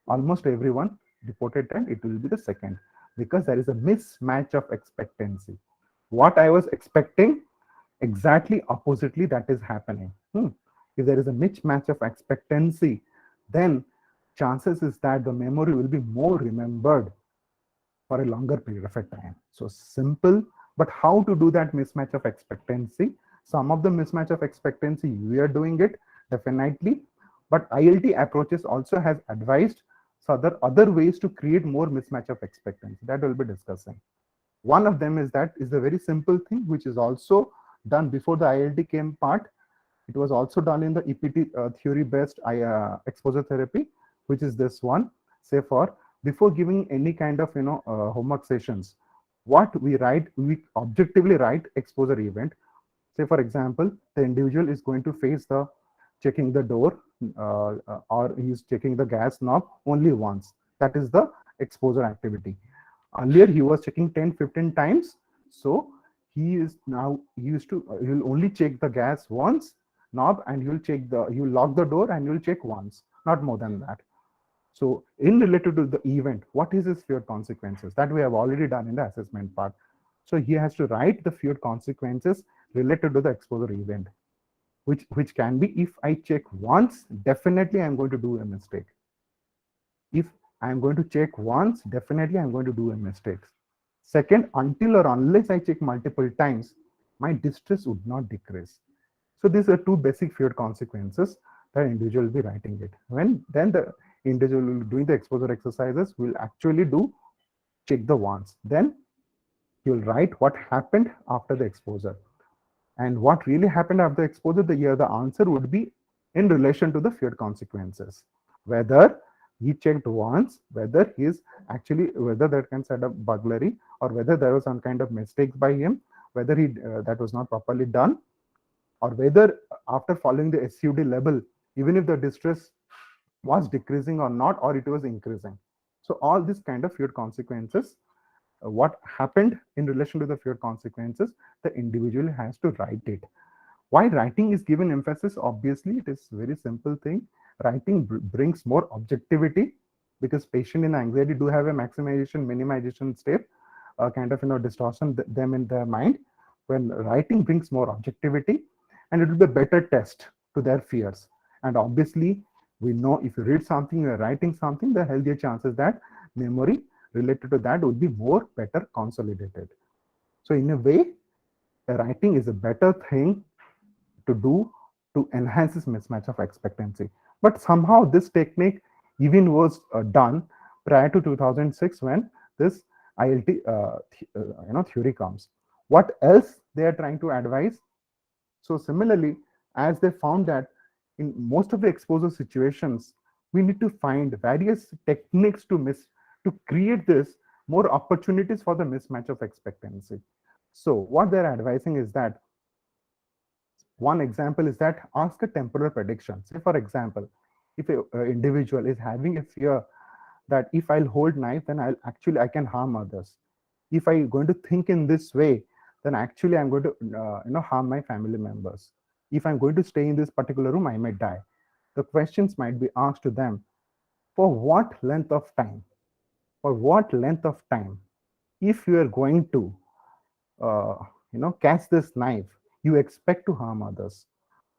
Almost everyone reported that it will be the second, because there is a mismatch of expectancy. What I was expecting, exactly oppositely that is happening. If there is a mismatch of expectancy, then chances is that the memory will be more remembered for a longer period of a time. So simple, but how to do that mismatch of expectancy? Some of the mismatch of expectancy, we are doing it definitely, but ILT approaches also has advised So other ways to create more mismatch of expectancy that we'll be discussing. One of them is that is a very simple thing which is also done before the ILT came part. It was also done in the EPT theory based exposure therapy, which is this one. Say for before giving any kind of homework sessions, what we write, we objectively write exposure event. Say for example, the individual is going to face the checking the door, or he's checking the gas knob only once. That is the exposure activity. Earlier he was checking 10-15 times, so he is now used to he'll only check the gas once knob, and you'll lock the door and you'll check once, not more than that. So in related to the event, what is his feared consequences? That we have already done in the assessment part. So he has to write the feared consequences related to the exposure event, which can be, if I check once, definitely I'm going to do a mistake. If I'm going to check once, definitely I'm going to do a mistake. Second, until or unless I check multiple times, my distress would not decrease. So these are two basic feared consequences that individual will be writing it. When then the individual will doing the exposure exercises will actually do check the once. Then he will write what happened after the exposure. And what really happened after exposure, the answer would be in relation to the feared consequences. Whether he checked once, whether he's actually, whether that can set up burglary, or whether there was some kind of mistakes by him, whether he that was not properly done, or whether after following the SUD level, even if the distress was decreasing or not, or it was increasing. So all these kind of feared consequences, what happened in relation to the feared consequences, the individual has to write it. Why writing is given emphasis? Obviously, it is very simple thing. Writing brings more objectivity, because patient in anxiety do have a maximization, minimization step, kind of distortion them in their mind. When writing brings more objectivity, and it will be a better test to their fears. And obviously, we know if you read something, you are writing something, the healthier chances that memory related to that would be more better consolidated. So in a way, writing is a better thing to do to enhance this mismatch of expectancy. But somehow this technique even was done prior to 2006, when this ILT theory comes. What else they are trying to advise? So similarly, as they found that in most of the exposure situations, we need to find various techniques to create this more opportunities for the mismatch of expectancy. So what they're advising is that one example is that ask a temporal prediction. Say for example, if a individual is having a fear that if I'll hold knife, then I can harm others. If I'm going to think in this way, then actually I'm going to harm my family members. If I'm going to stay in this particular room, I might die. The questions might be asked to them: for what length of time? For what length of time? If you are going to uh, catch this knife, you expect to harm others.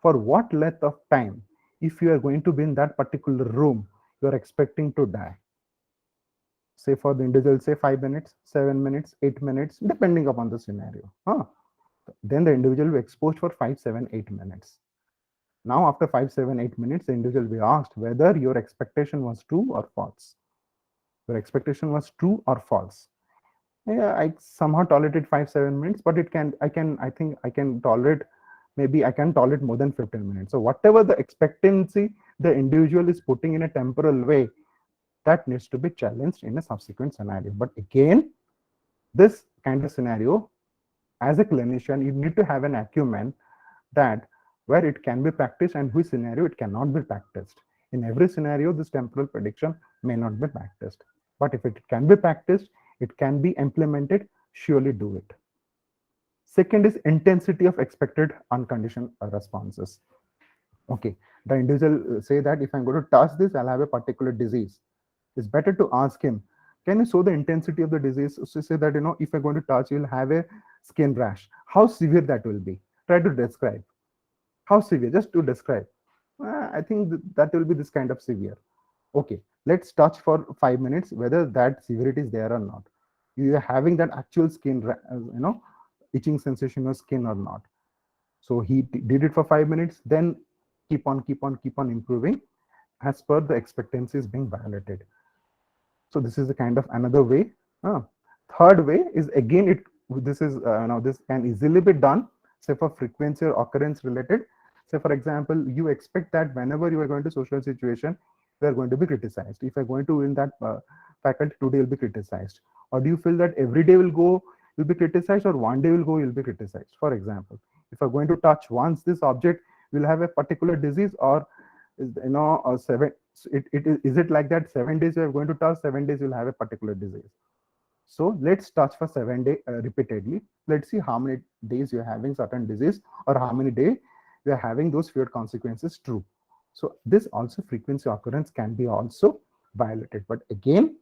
For what length of time? If you are going to be in that particular room, you are expecting to die. Say for the individual, say 5 minutes, 7 minutes, 8 minutes, depending upon the scenario. Then the individual will be exposed for 5, 7, 8 minutes. Now after 5, 7, 8 minutes, the individual will be asked whether your expectation was true or false. Your expectation was true or false. Yeah, I somehow tolerated 5, 7 minutes, but I think I can tolerate, maybe I can tolerate more than 15 minutes. So whatever the expectancy the individual is putting in a temporal way, that needs to be challenged in a subsequent scenario. But again, this kind of scenario, as a clinician, you need to have an acumen that where it can be practiced and which scenario it cannot be practiced. In every scenario, this temporal prediction may not be practiced. But if it can be practiced, it can be implemented, surely do it. Second is intensity of expected unconditioned responses. Okay, the individual say that if I'm going to touch this, I'll have a particular disease. It's better to ask him, can you show the intensity of the disease? So say that, if I'm going to touch, you'll have a skin rash. How severe that will be? Try to describe. How severe? Just to describe. I think that will be this kind of severe. Okay, let's touch for 5 minutes, whether that severity is there or not. You are having that actual skin, itching sensation of skin or not. So he did it for 5 minutes, then keep on improving as per the expectancies being violated. So this is a kind of another way. Uh, Third way is again it. This is now this can easily be done. Say for frequency or occurrence related. Say for example, you expect that whenever you are going to social situation, you are going to be criticized. If you are going to in that faculty today, you'll be criticized. Or do you feel that every day will go, you'll be criticized, or one day will go, you'll be criticized? For example, if you're going to touch once this object, will have a particular disease, or seven is it like that 7 days you are going to touch, 7 days you'll have a particular disease? So let's touch for 7 days repeatedly. Let's see how many days you're having certain disease, or how many days you're having those feared consequences true. So this also frequency occurrence can be also violated, but again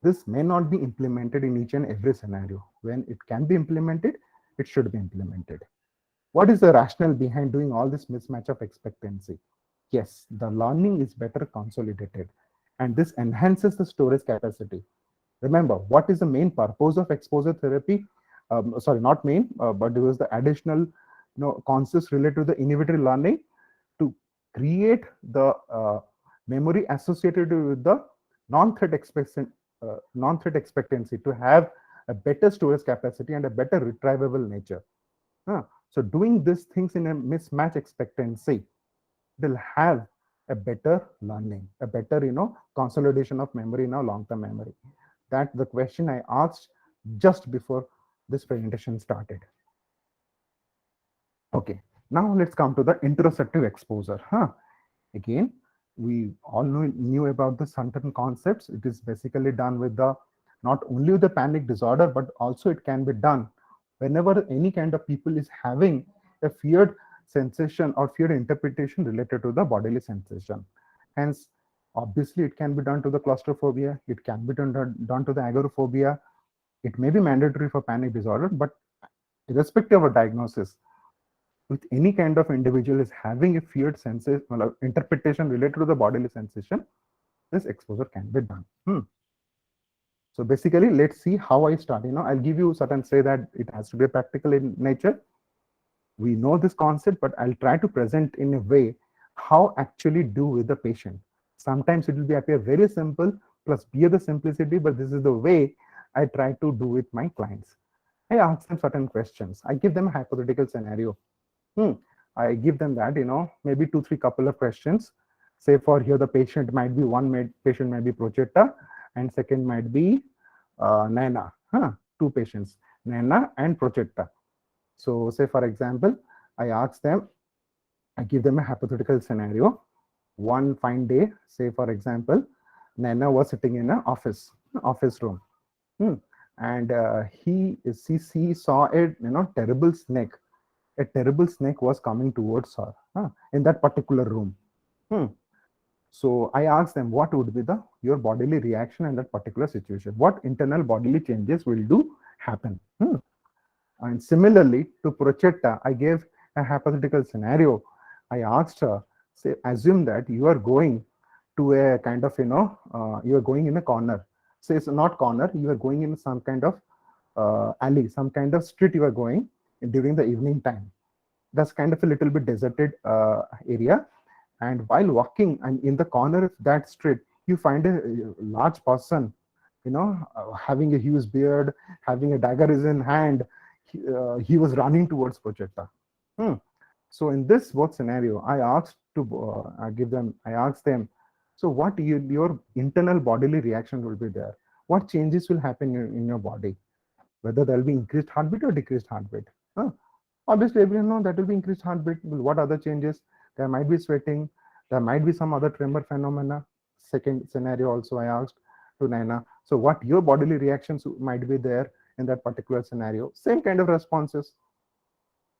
this may not be implemented in each and every scenario. When it can be implemented, it should be implemented. What is the rationale behind doing all this mismatch of expectancy? Yes, the learning is better consolidated, and this enhances the storage capacity. Remember, what is the main purpose of exposure therapy? Sorry, not main, but it was the additional concepts related to the inhibitory learning to create the memory associated with the non-threat expectancy to have a better storage capacity and a better retrievable nature. So doing these things in a mismatch expectancy will have a better learning, a better consolidation of memory in our long-term memory. That's the question I asked just before this presentation started. Okay, now let's come to the interoceptive exposure. Again, we all knew about the certain concepts. It is basically done with the not only with the panic disorder, but also it can be done whenever any kind of people is having a feared sensation or feared interpretation related to the bodily sensation. Hence, obviously, it can be done to the claustrophobia. It can be done to the agoraphobia. It may be mandatory for panic disorder, but irrespective of diagnosis, with any kind of individual is having a feared sensation, interpretation related to the bodily sensation, this exposure can be done. So basically, let's see how I start. I'll give you certain say that it has to be practical in nature. We know this concept, but I'll try to present in a way how actually do with the patient. Sometimes it will be appear very simple, plus be the simplicity, but this is the way I try to do with my clients. I ask them certain questions. I give them a hypothetical scenario. I give them that, maybe 2-3 couple of questions. Say for here, the patient might be patient might be Prochetta, and second might be Nana. Two patients, Nana and Prochetta. So say for example, I ask them, I give them a hypothetical scenario. One fine day, say for example, Nana was sitting in an office room, and she saw a terrible snake. A terrible snake was coming towards her in that particular room. So I asked them, what would be your bodily reaction in that particular situation? What internal bodily changes will happen? And similarly to Prochetta, I gave a hypothetical scenario. I asked her, say, assume that you are going to a kind of, you are going in a corner. Say it's not corner, you are going in some kind of alley, some kind of street you are going during the evening time. That's kind of a little bit deserted area. And while walking and in the corner of that street, you find a large person, having a huge beard, having a dagger in his hand. He was running towards Prochetta. So in this both scenario, I asked to I asked them, so what your internal bodily reaction will be there? What changes will happen in your body? Whether there will be increased heartbeat or decreased heartbeat. Obviously, everyone knows that will be increased heartbeat. What other changes? There might be sweating. There might be some other tremor phenomena. Second scenario also I asked to Naina. So what your bodily reactions might be there in that particular scenario? Same kind of responses.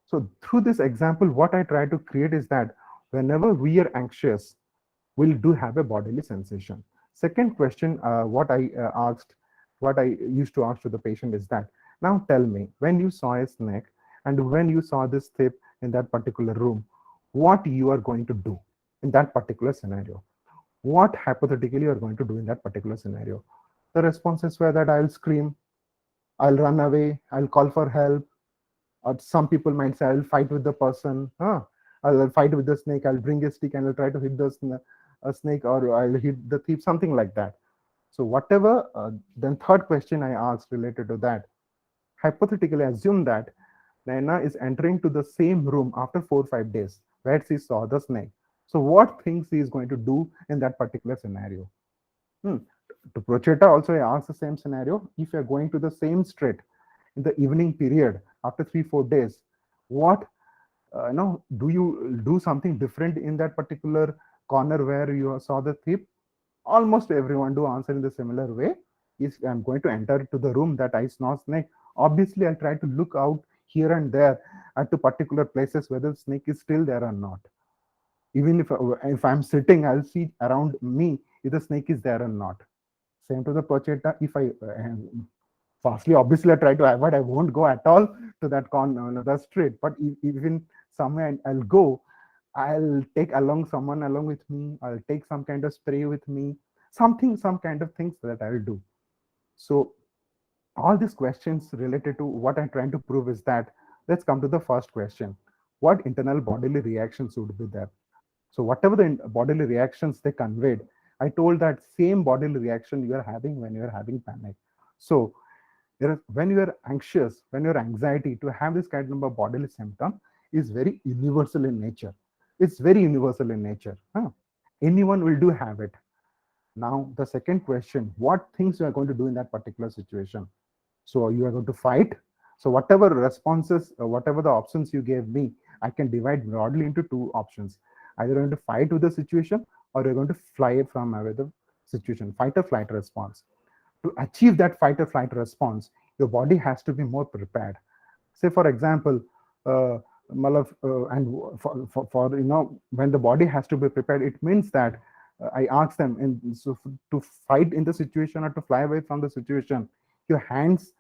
So through this example, what I try to create is that whenever we are anxious, we'll do have a bodily sensation. Second question, what I used to ask to the patient is that, now tell me, when you saw a snake and when you saw this thief in that particular room, what you are going to do in that particular scenario? What hypothetically you are going to do in that particular scenario? The responses were that I'll scream, I'll run away, I'll call for help. Or some people might say, I'll fight with the person. I'll fight with the snake. I'll bring a stick and I'll try to hit the snake, or I'll hit the thief, something like that. So whatever, then third question I asked related to that, hypothetically assume that Naina is entering to the same room after 4 or 5 days where she saw the snake. So what things he is going to do in that particular scenario? Hmm. To Procheta also I asked the same scenario. If you're going to the same street in the evening period after 3 or 4 days, what do you do something different in that particular corner where you saw the thief? Almost everyone do answer in the similar way. If I'm going to enter to the room that I saw snake, obviously I'll try to look out here and there at the particular places whether the snake is still there or not. Even if I'm sitting, I'll see around me if the snake is there or not. Same to the Pochetta. If I fastly, obviously, I try to avoid. I won't go at all to that the street. But even somewhere I'll go, I'll take along someone along with me. I'll take some kind of spray with me. Something, some kind of things that I'll do. So all these questions related to what I'm trying to prove is that, let's come to the first question. What internal bodily reactions would be there? So whatever the bodily reactions they conveyed, I told that same bodily reaction you are having when you are having panic. So when you are anxious, when you're anxiety, to have this kind of bodily symptom is very universal in nature. It's very universal in nature. Huh? Anyone will do have it. Now the second question: what things you are going to do in that particular situation? So you are going to fight. So whatever responses, whatever the options you gave me, I can divide broadly into two options. Either you're going to fight with the situation or you're going to fly from away the situation, fight or flight response. To achieve that fight or flight response, your body has to be more prepared. Say, for example, uh, and for when the body has to be prepared, it means that I ask them, so to fight in the situation or to fly away from the situation, your hands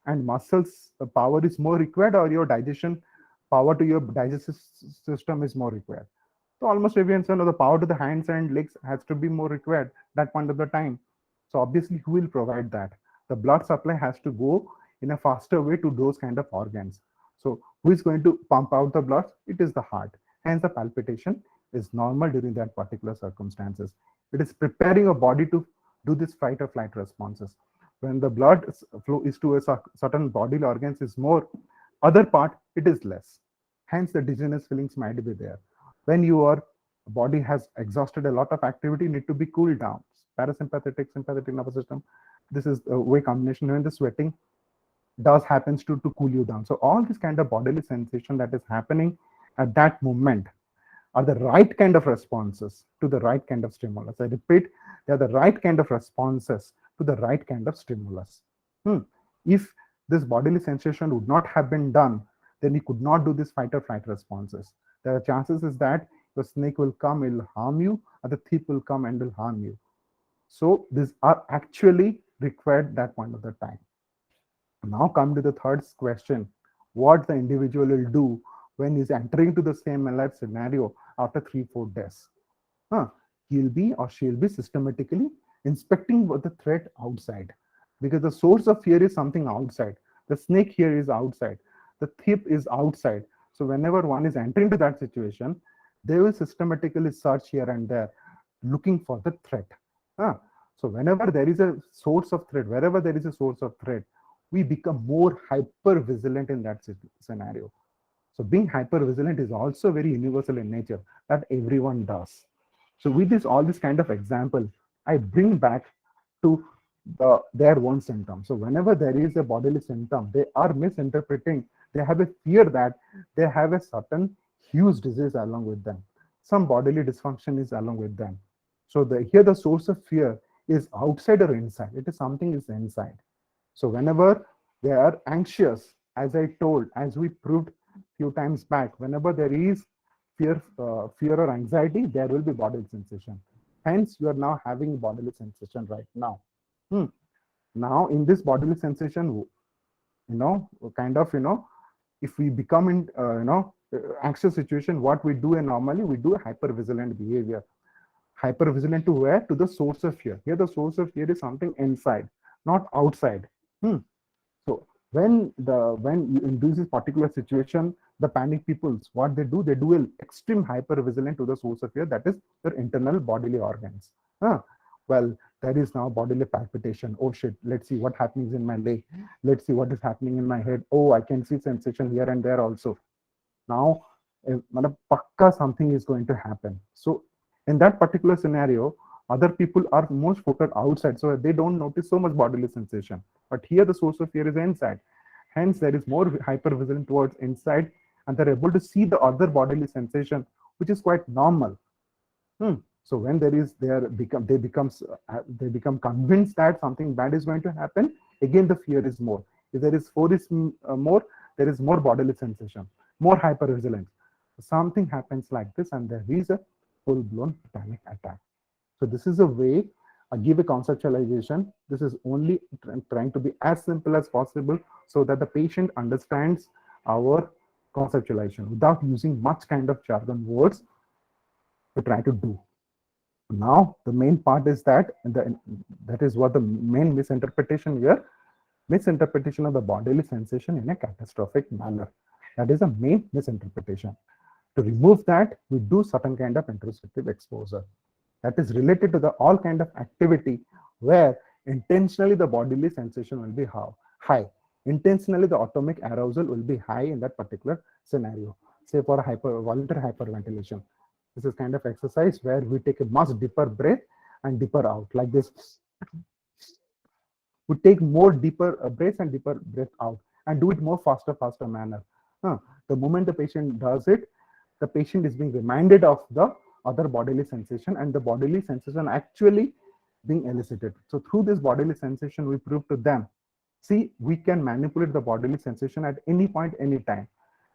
and muscles power is more required, or your digestion power to your digestive system is more required. So almost everyone said, no, the power to the hands and legs has to be more required that point of the time. So obviously, who will provide that? The blood supply has to go in a faster way to those kind of organs. So who is going to pump out the blood? It is the heart. Hence, the palpitation is normal during that particular circumstances. It is preparing your body to do this fight or flight responses. When the blood flow is to a certain bodily organs is more, other part it is less. Hence, the dizziness feelings might be there. When your body has exhausted a lot of activity, need to be cooled down. Parasympathetic, sympathetic nervous system. This is a way combination. When the sweating does happens to cool you down. So all this kind of bodily sensation that is happening at that moment are the right kind of responses to the right kind of stimulus. I repeat, they are the right kind of responses to the right kind of stimulus. If this bodily sensation would not have been done, then you could not do this fight or flight responses. There are chances is that the snake will come, it will harm you, or the thief will come and will harm you. So these are actually required that point of the time. Now come to the third question: what the individual will do when he's entering to the same life scenario after 3 or 4 days. Huh? He'll be or she'll be systematically inspecting what the threat outside, because the source of fear is something outside. The snake here is outside, the thief is outside. So whenever one is entering to that situation, they will systematically search here and there looking for the threat. Huh? So whenever there is a source of threat, wherever there is a source of threat, we become more hyper vigilant in that scenario. So being hyper vigilant is also very universal in nature, that everyone does. So with this all this kind of example, I bring back to their own symptom. So whenever there is a bodily symptom, they are misinterpreting. They have a fear that they have a certain huge disease along with them. Some bodily dysfunction is along with them. So here the source of fear is outside or inside. It is something is inside. So whenever they are anxious, as I told, as we proved few times back, whenever there is fear or anxiety, there will be bodily sensation. Hence, you are now having bodily sensation right now. Hmm. Now, in this bodily sensation, kind of, if we become in, anxious situation, what we do, and normally we do a hyper vigilant behavior. Hyper vigilant to where? To the source of fear. Here, the source of fear is something inside, not outside. Hmm. So when you induce this particular situation, the panic peoples, what they do an extreme hyper vigilant to the source of fear, that is their internal bodily organs. Huh? Well, there is now bodily palpitation. Oh shit, let's see what happens in my leg. Let's see what is happening in my head. Oh, I can see sensation here and there also. Now, pakka something is going to happen. So in that particular scenario, other people are most focused outside, so they don't notice so much bodily sensation. But here the source of fear is inside. Hence, there is more hypervigilant towards inside, and they're able to see the other bodily sensation, which is quite normal. Hmm. So when there is they become convinced that something bad is going to happen. Again, the fear is more. If there is fear is more, there is more bodily sensation, more hypervigilance. Something happens like this, and there is a full-blown panic attack. So this is a way I give a conceptualization. This is only trying to be as simple as possible so that the patient understands our conceptualization without using much kind of jargon words to try to do. Now, the main part is that is what the main misinterpretation here, misinterpretation of the bodily sensation in a catastrophic manner. That is a main misinterpretation. To remove that, we do certain kind of interoceptive exposure that is related to the all kind of activity where intentionally the bodily sensation will be high. Intentionally, the atomic arousal will be high in that particular scenario. Say for voluntary hyperventilation. This is kind of exercise where we take a much deeper breath and deeper out like this. We take more deeper breath and deeper breath out and do it more faster manner. The moment the patient does it, the patient is being reminded of the other bodily sensation and the bodily sensation actually being elicited. So through this bodily sensation, we prove to them, see, we can manipulate the bodily sensation at any point, any time,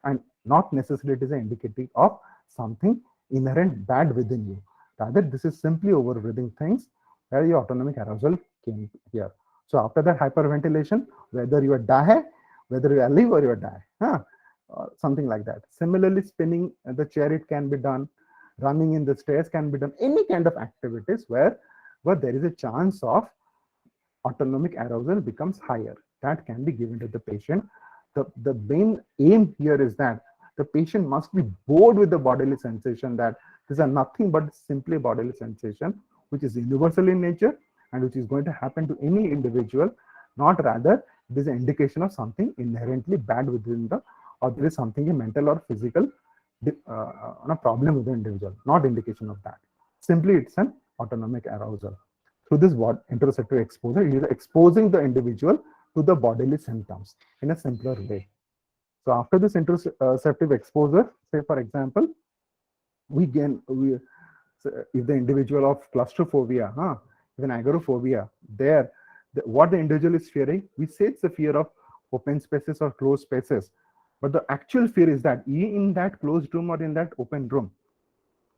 and not necessarily it is an indicative of something inherent bad within you. Rather, this is simply overbreathing things where your autonomic arousal came here. So after that hyperventilation, whether you die, whether you are live or you die, something like that. Similarly, spinning the chair, it can be done. Running in the stairs can be done. Any kind of activities where there is a chance of autonomic arousal becomes higher. That can be given to the patient. The main aim here is that the patient must be bored with the bodily sensation, that these are nothing but simply bodily sensation, which is universal in nature and which is going to happen to any individual, not rather it is an indication of something inherently bad within or there is something a mental or physical problem with the individual, not indication of that. Simply it's an autonomic arousal. Through this interoceptive exposure, you are exposing the individual to the bodily symptoms in a simpler way. So after this interoceptive exposure, say for example, if the individual of claustrophobia, even agoraphobia, what the individual is fearing, we say it's a fear of open spaces or closed spaces. But the actual fear is that in that closed room or in that open room,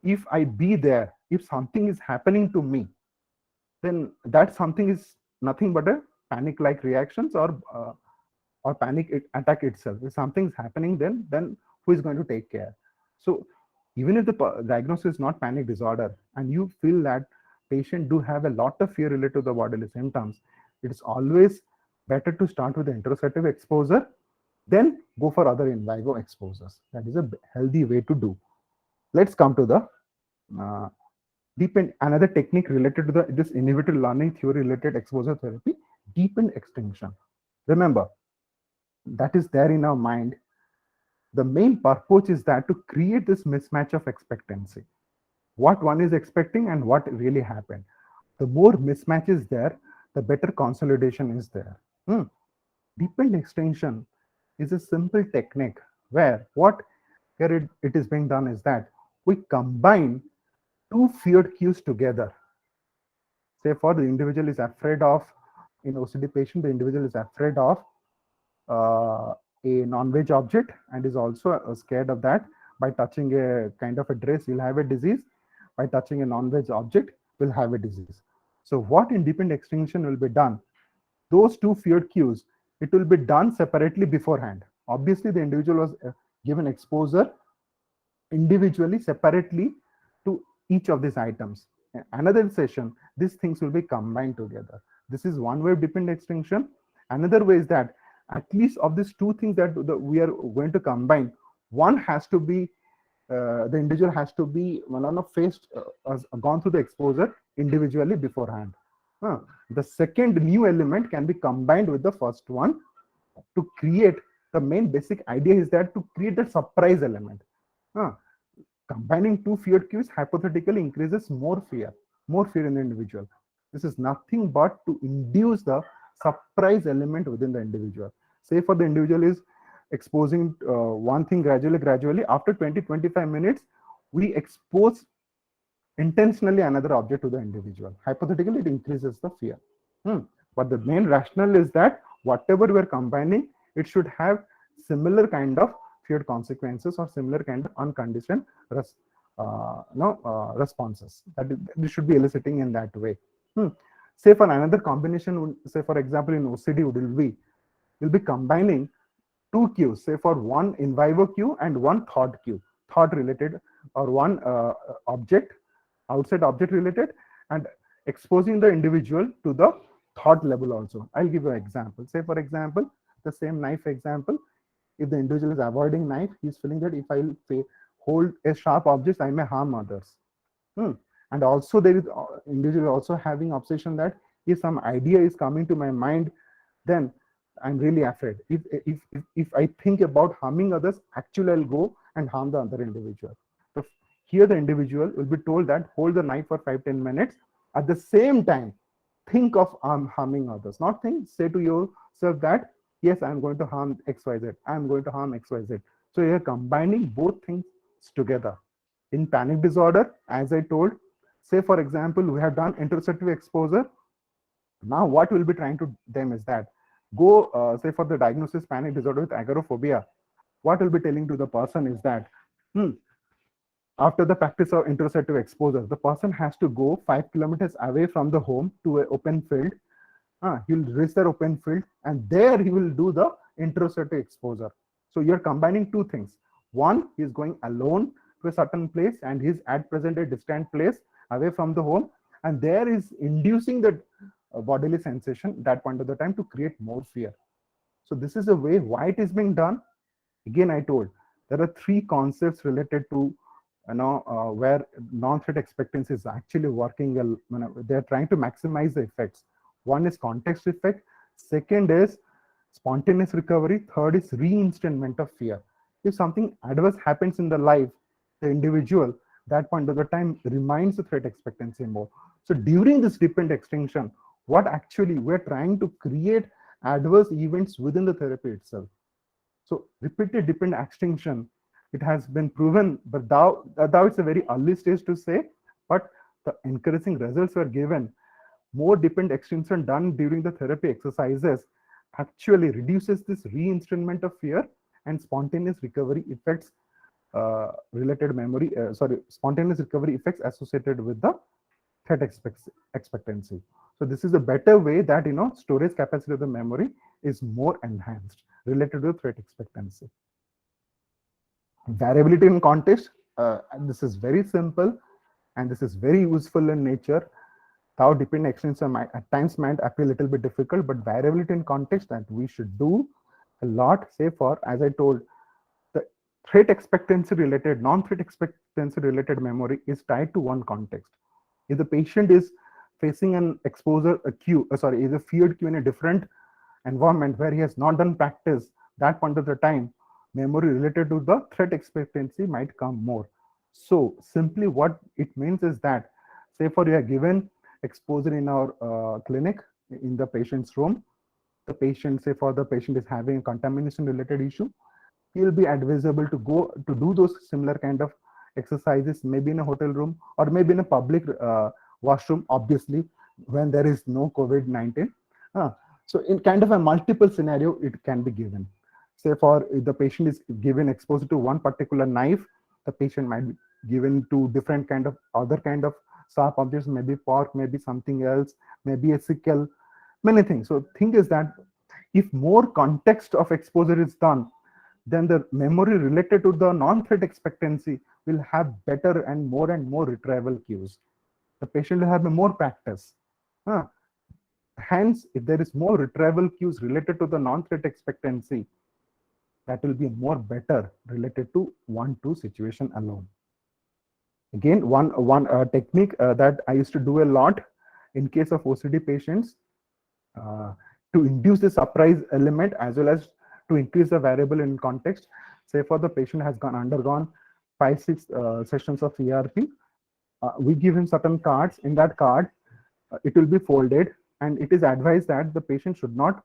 if I be there, if something is happening to me, then that something is nothing but a panic-like reactions or panic attack itself. If something is happening, then who is going to take care? So even if the diagnosis is not panic disorder and you feel that patient do have a lot of fear related to the bodily symptoms, it is always better to start with the interoceptive exposure, then go for other in vivo exposures. That is a healthy way to do. Let's come to the another technique related to this innovative learning theory related exposure therapy, deepened extinction. Remember, that is there in our mind. The main purpose is that to create this mismatch of expectancy. What one is expecting and what really happened. The more mismatch is there, the better consolidation is there. Deepened extinction is a simple technique where what here it is being done is that we combine two feared cues together. Say for the individual is afraid of, in OCD patient, the individual is afraid of a non-veg object and is also scared of that. By touching a kind of a dress, you'll have a disease. By touching a non-veg object, will have a disease. So what in deepened extinction will be done? Those two feared cues, it will be done separately beforehand. Obviously, the individual was given exposure individually, separately to each of these items. Another session, these things will be combined together. This is one way of deepened extinction. Another way is that at least of these two things that we are going to combine, one has to be the individual has to be faced gone through the exposure individually beforehand. The second new element can be combined with the first one to create, the main basic idea is that to create a surprise element. Uh, Combining two feared cues hypothetically increases more fear in the individual. This is nothing but to induce the surprise element within the individual. Say for the individual is exposing one thing gradually, after 20-25 minutes, we expose intentionally another object to the individual. Hypothetically, it increases the fear. Hmm. But the main rationale is that whatever we're combining, it should have similar kind of feared consequences or similar kind of unconditioned responses that it should be eliciting in that way. Hmm. Say for another combination, say for example in OCD, will be combining two cues, say for one in vivo cue and one thought cue, thought related, or one object, outside object related, and exposing the individual to the thought level also. I'll give you an example. Say for example, the same knife example. If the individual is avoiding knife, he's feeling that if I say hold a sharp object, I may harm others. Hmm. And also there is individual also having obsession that if some idea is coming to my mind, then I'm really afraid. If I think about harming others, actually I'll go and harm the other individual. So here the individual will be told that hold the knife for 5-10 minutes. At the same time, think of harming others. Not think, say to yourself that yes, I'm going to harm XYZ. I'm going to harm XYZ. So you're combining both things together. In panic disorder, as I told, say for example, we have done interoceptive exposure. Now what we'll be trying to them is that go say for the diagnosis panic disorder with agoraphobia, what we'll be telling to the person is that after the practice of interoceptive exposure, the person has to go 5 kilometers away from the home to an open field. He'll reach that open field and there he will do the interoceptive exposure. So you're combining two things. One, he's going alone to a certain place and he's at present a distant place away from the home, and there is inducing the bodily sensation that point of the time to create more fear. So this is a way why it is being done. Again, I told there are three concepts related to where non-threat expectancy is actually working well. They're trying to maximize the effects. One is context effect, second is spontaneous recovery, third is reinstatement of fear. If something adverse happens in the life, the individual, that point of the time reminds the threat expectancy more. So during this dependent extinction, what actually we're trying to create adverse events within the therapy itself. So repeated dependent extinction, it has been proven, but thou it's a very early stage to say, but the encouraging results were given. More dependent extinction done during the therapy exercises actually reduces this reinstatement of fear and spontaneous recovery effects related memory, spontaneous recovery effects associated with the threat expectancy. So this is a better way that storage capacity of the memory is more enhanced related to threat expectancy. Variability in context, this is very simple and this is very useful in nature. Thou dependent extension at times might appear a little bit difficult, but variability in context that we should do a lot. Say for, as I told, the threat expectancy related, non-threat expectancy related memory is tied to one context. If the patient is facing an exposure, is a feared cue in a different environment where he has not done practice, that point of the time, memory related to the threat expectancy might come more. So simply what it means is that, say for you are given exposure in our clinic in the patient's room, the patient, say for the patient is having a contamination related issue, he will be advisable to go to do those similar kind of exercises, maybe in a hotel room or maybe in a public washroom, obviously when there is no COVID-19. So in kind of a multiple scenario, it can be given. Say for if the patient is given exposure to one particular knife, the patient might be given to different kind of other kind of sharp objects, maybe fork, maybe something else, maybe a sickle, many things. So thing is that if more context of exposure is done, then the memory related to the non-threat expectancy will have better and more retrieval cues. The patient will have more practice. Hence, if there is more retrieval cues related to the non-threat expectancy, that will be more better related to 1-2 situation alone. Again, one technique that I used to do a lot in case of OCD patients, uh, to induce the surprise element as well as to increase the variable in context. Say for the patient has undergone 5 6 sessions of ERP, we give him certain cards. In that card, it will be folded, and it is advised that the patient should not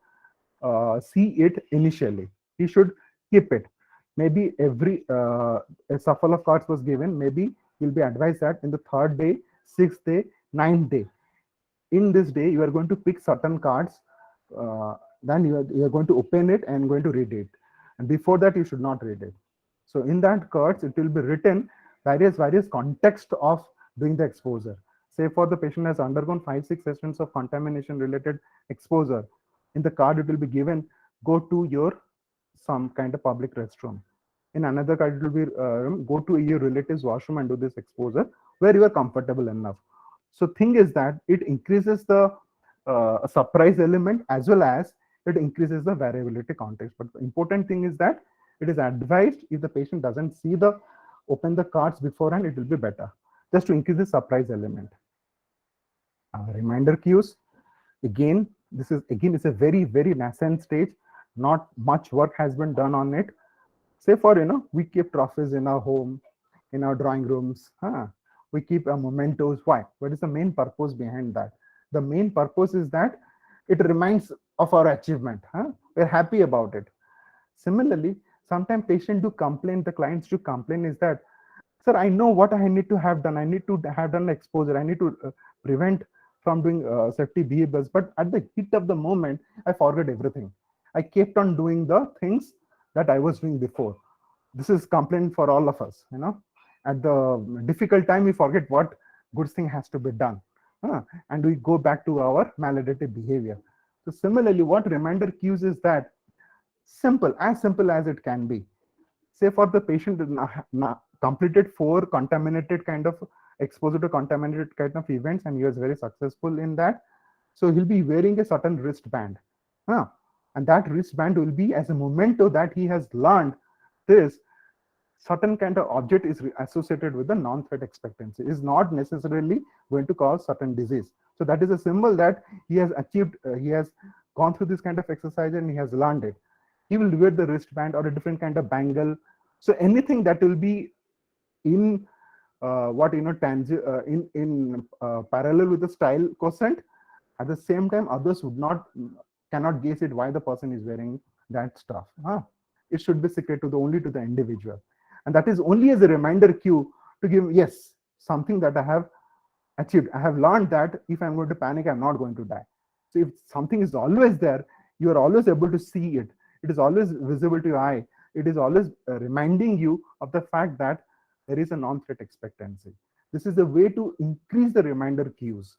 see it initially. He should keep it. Maybe every a shuffle of cards was given. Maybe you'll be advised that in the third day, sixth day, ninth day, in this day you are going to pick certain cards. Then you are going to open it and going to read it, and before that you should not read it. So in that cards it will be written various context of doing the exposure. Say for the patient has undergone 5 6 sessions of contamination related exposure, in the card it will be given, go to your some kind of public restroom. In another card it will be go to your relative's washroom and do this exposure where you are comfortable enough. So thing is that it increases the surprise element as well as it increases the variability context. But the important thing is that it is advised, if the patient doesn't see the open the cards beforehand, it will be better, just to increase the surprise element. Reminder cues, again, this is again it's a very nascent stage. Not much work has been done on it. Say for we keep trophies in our home, in our drawing rooms, we keep mementos. Why? What is the main purpose behind that? The main purpose is that it reminds of our achievement. We're happy about it. Similarly, sometimes patients do complain, the clients do complain, is that, sir, I know what I need to have done. I need to have done exposure. I need to prevent from doing safety behaviors. But at the heat of the moment, I forgot everything. I kept on doing the things that I was doing before. This is complaint for all of us. At the difficult time, we forget what good thing has to be done, and we go back to our maladaptive behavior. So similarly, what reminder cues is that simple as it can be. Say for the patient completed 4 contaminated kind of exposure to contaminated kind of events, and he was very successful in that. So he'll be wearing a certain wristband, and that wristband will be as a memento that he has learned this certain kind of object is associated with the non-threat expectancy, is not necessarily going to cause certain disease. So that is a symbol that he has achieved. He has gone through this kind of exercise and he has learned it. He will wear the wristband or a different kind of bangle. So anything that will be in parallel with the style quotient. At the same time, others cannot guess it why the person is wearing that stuff. It should be secret to the only to the individual, and that is only as a reminder cue to give, yes, something that I have achieved. I have learned that if I'm going to panic, I'm not going to die. So if something is always there, you are always able to see it. It is always visible to your eye. It is always reminding you of the fact that there is a non-threat expectancy. This is the way to increase the reminder cues.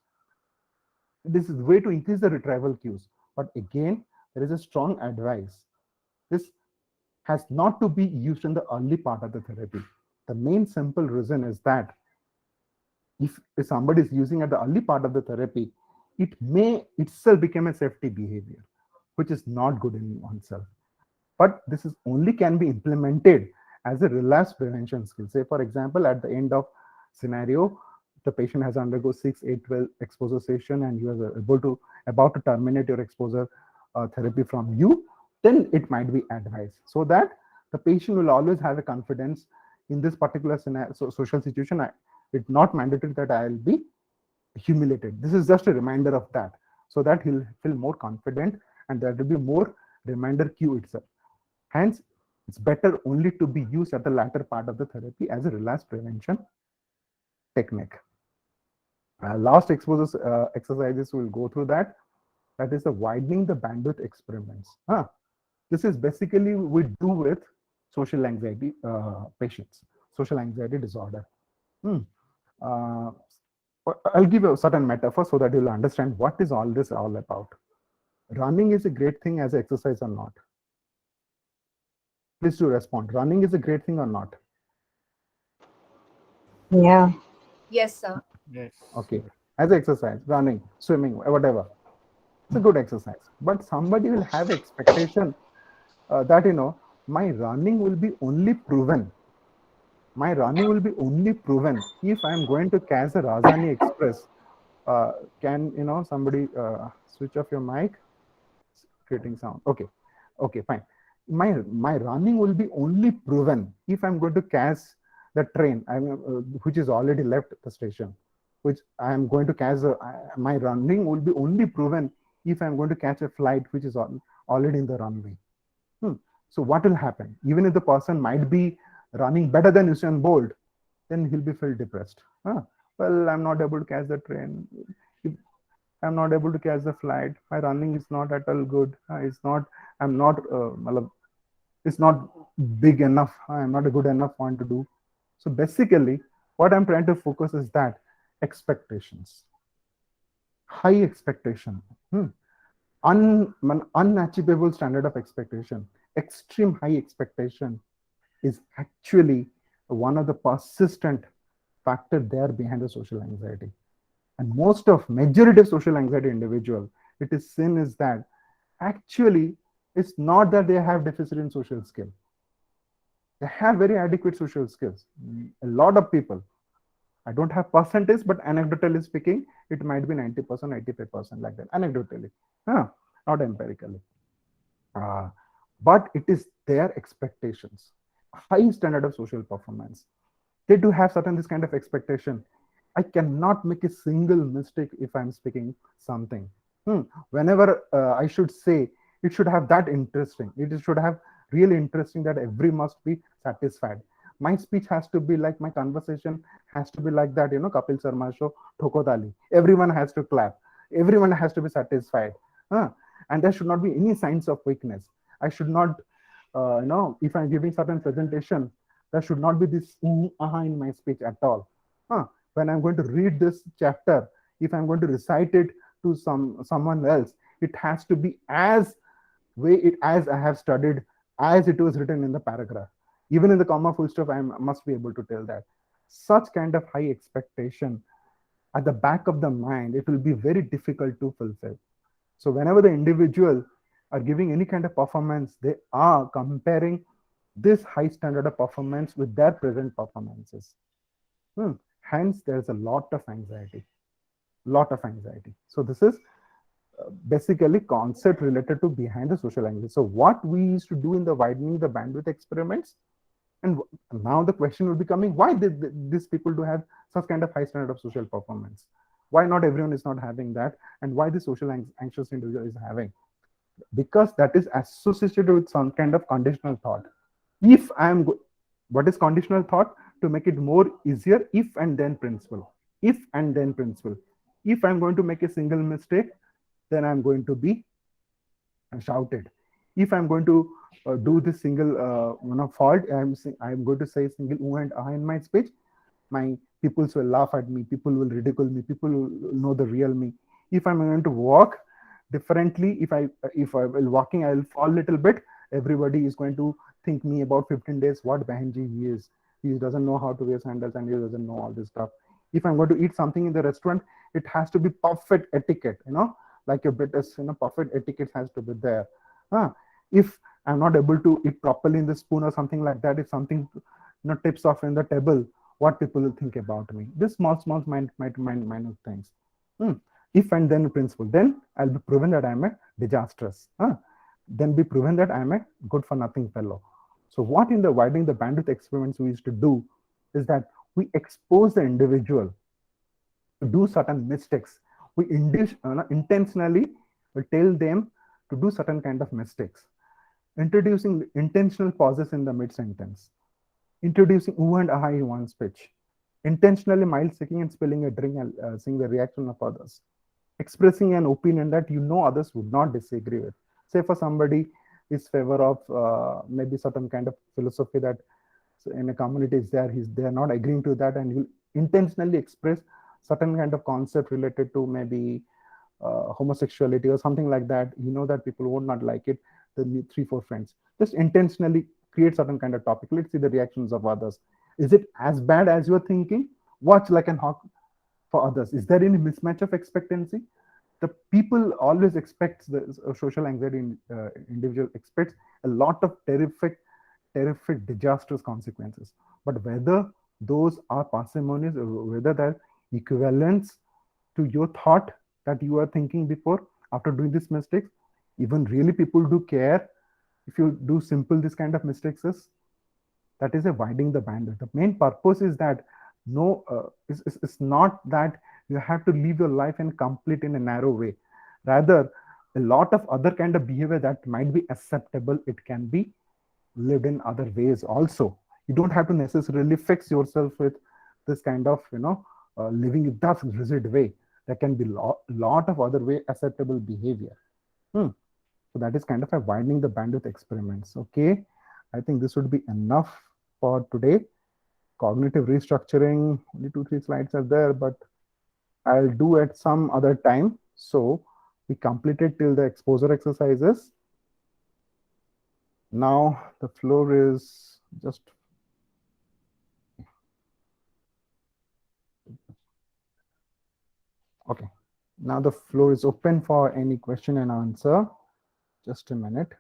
This is the way to increase the retrieval cues. But again, there is a strong advice. This has not to be used in the early part of the therapy. The main simple reason is that if somebody is using at the early part of the therapy, it may itself become a safety behavior, which is not good in oneself. But this is only can be implemented as a relapse prevention skill. Say, for example, at the end of scenario, the patient has undergo 6, 8, 12 exposure session, and you are about to terminate your exposure therapy from you, then it might be advised, so that the patient will always have a confidence in this particular scenario, social situation. It's not mandatory that I will be humiliated. This is just a reminder of that, so that he'll feel more confident, and there will be more reminder cue itself. Hence, it's better only to be used at the latter part of the therapy as a relapse prevention technique. Last exercises we'll go through that. That is the widening the bandwidth experiments. This is basically we do with social anxiety patients, social anxiety disorder. I'll give a certain metaphor so that you'll understand what is all this all about. Running is a great thing as an exercise or not? Please do respond. Running is a great thing or not? Yeah. Yes, sir. Yes. Okay. As an exercise, running, swimming, whatever. It's a good exercise. But somebody will have expectation that, my running will be only proven My running will be only proven if I'm going to catch the Rajdhani Express. Can somebody switch off your mic? Creating sound. Okay, okay, fine. My running will be only proven if I'm going to catch the train, which is already left the station. Which I am going to catch. My running will be only proven if I'm going to catch a flight which is already in the runway. Hmm. So what will happen? Even if the person might be running better than Usain Bolt, then he'll be feel depressed. Well, I'm not able to catch the train. If I'm not able to catch the flight, my running is not at all good. It's not. I'm not. It's not big enough. I'm not a good enough one to do. So basically, what I'm trying to focus is that expectations, high expectation. Hmm. Unachievable standard of expectation, extreme high expectation is actually one of the persistent factor there behind the social anxiety. And most of majority of social anxiety individual, it is seen is that actually it's not that they have deficit in social skill. They have very adequate social skills. A lot of people, I don't have percentage, but anecdotally speaking, it might be 90%, 85% like that. Anecdotally, not empirically. Uh, but it is their expectations, high standard of social performance. They do have certain this kind of expectation. I cannot make a single mistake if I'm speaking something. Whenever I should say, it should have that interesting. It should have really interesting that every must be satisfied. My speech has to be like my conversation has to be like that. Kapil Sharma show, Thokodali. Everyone has to clap. Everyone has to be satisfied. Huh? And there should not be any signs of weakness. I should not, if I'm giving certain presentation, there should not be this in my speech at all. When I'm going to read this chapter, if I'm going to recite it to someone else, it has to be as I have studied, as it was written in the paragraph. Even in the comma full stop, must be able to tell that. Such kind of high expectation at the back of the mind, it will be very difficult to fulfill. So whenever the individual are giving any kind of performance, they are comparing this high standard of performance with their present performances. Hence, there's a lot of anxiety. Lot of anxiety. So this is basically concept related to behind the social anxiety. So what we used to do in the widening the bandwidth experiments, and now the question will be coming: why did these people do have such kind of high standard of social performance? Why not everyone is not having that, and why the social anxious individual is having? Because that is associated with some kind of conditional thought. If I am what is conditional thought? To make it more easier, if and then principle. If and then principle. If I'm going to make a single mistake, then I'm going to be shouted. If I'm going to do this single fault, I'm going to say single oo and ah in my speech. My people will laugh at me. People will ridicule me. People will know the real me. If I'm going to walk differently, if I will walking, I'll fall a little bit. Everybody is going to think me about 15 days. What Bahanji he is. He doesn't know how to wear sandals and he doesn't know all this stuff. If I'm going to eat something in the restaurant, it has to be perfect etiquette. Like your British, perfect etiquette has to be there. If I'm not able to eat properly in the spoon or something like that, if something tips off in the table, what people will think about me. This small minor things. If and then principle, then I'll be proven that I'm a disastrous. Then be proven that I'm a good for nothing fellow. So what in the widening the bandwidth experiments we used to do is that we expose the individual to do certain mistakes. We intentionally will tell them to do certain kind of mistakes, introducing intentional pauses in the mid sentence, introducing ooh and ah in one speech, intentionally mild seeking and spilling a drink and seeing the reaction of others, expressing an opinion that others would not disagree with. Say for somebody is favor of maybe certain kind of philosophy that in a community is there, they are not agreeing to that, and you intentionally express certain kind of concept related to maybe homosexuality or something like that. That people would not like it. The 3 4 friends just intentionally create certain kind of topic. Let's see the reactions of others. Is it as bad as you're thinking? Watch like an hawk for others. Is there any mismatch of expectancy? The people always expect the social anxiety individual expects a lot of terrific disastrous consequences. But whether those are parsimonies or whether they're equivalents to your thought that you are thinking before after doing these mistakes, even really people do care if you do simple this kind of mistakes, is that is a widening the bandwidth. The main purpose is that no, it's not that you have to live your life and complete in a narrow way. Rather, a lot of other kind of behavior that might be acceptable, it can be lived in other ways also. You don't have to necessarily fix yourself with this kind of living in that rigid way. There can be lot of other way acceptable behavior. Hmm. So that is kind of a widening the bandwidth experiments. Okay, I think this would be enough for today. Cognitive restructuring, only 2 3 slides are there, but I'll do at some other time. So we completed till the exposure exercises. Now the floor is just okay. Now the floor is open for any question and answer. Just a minute.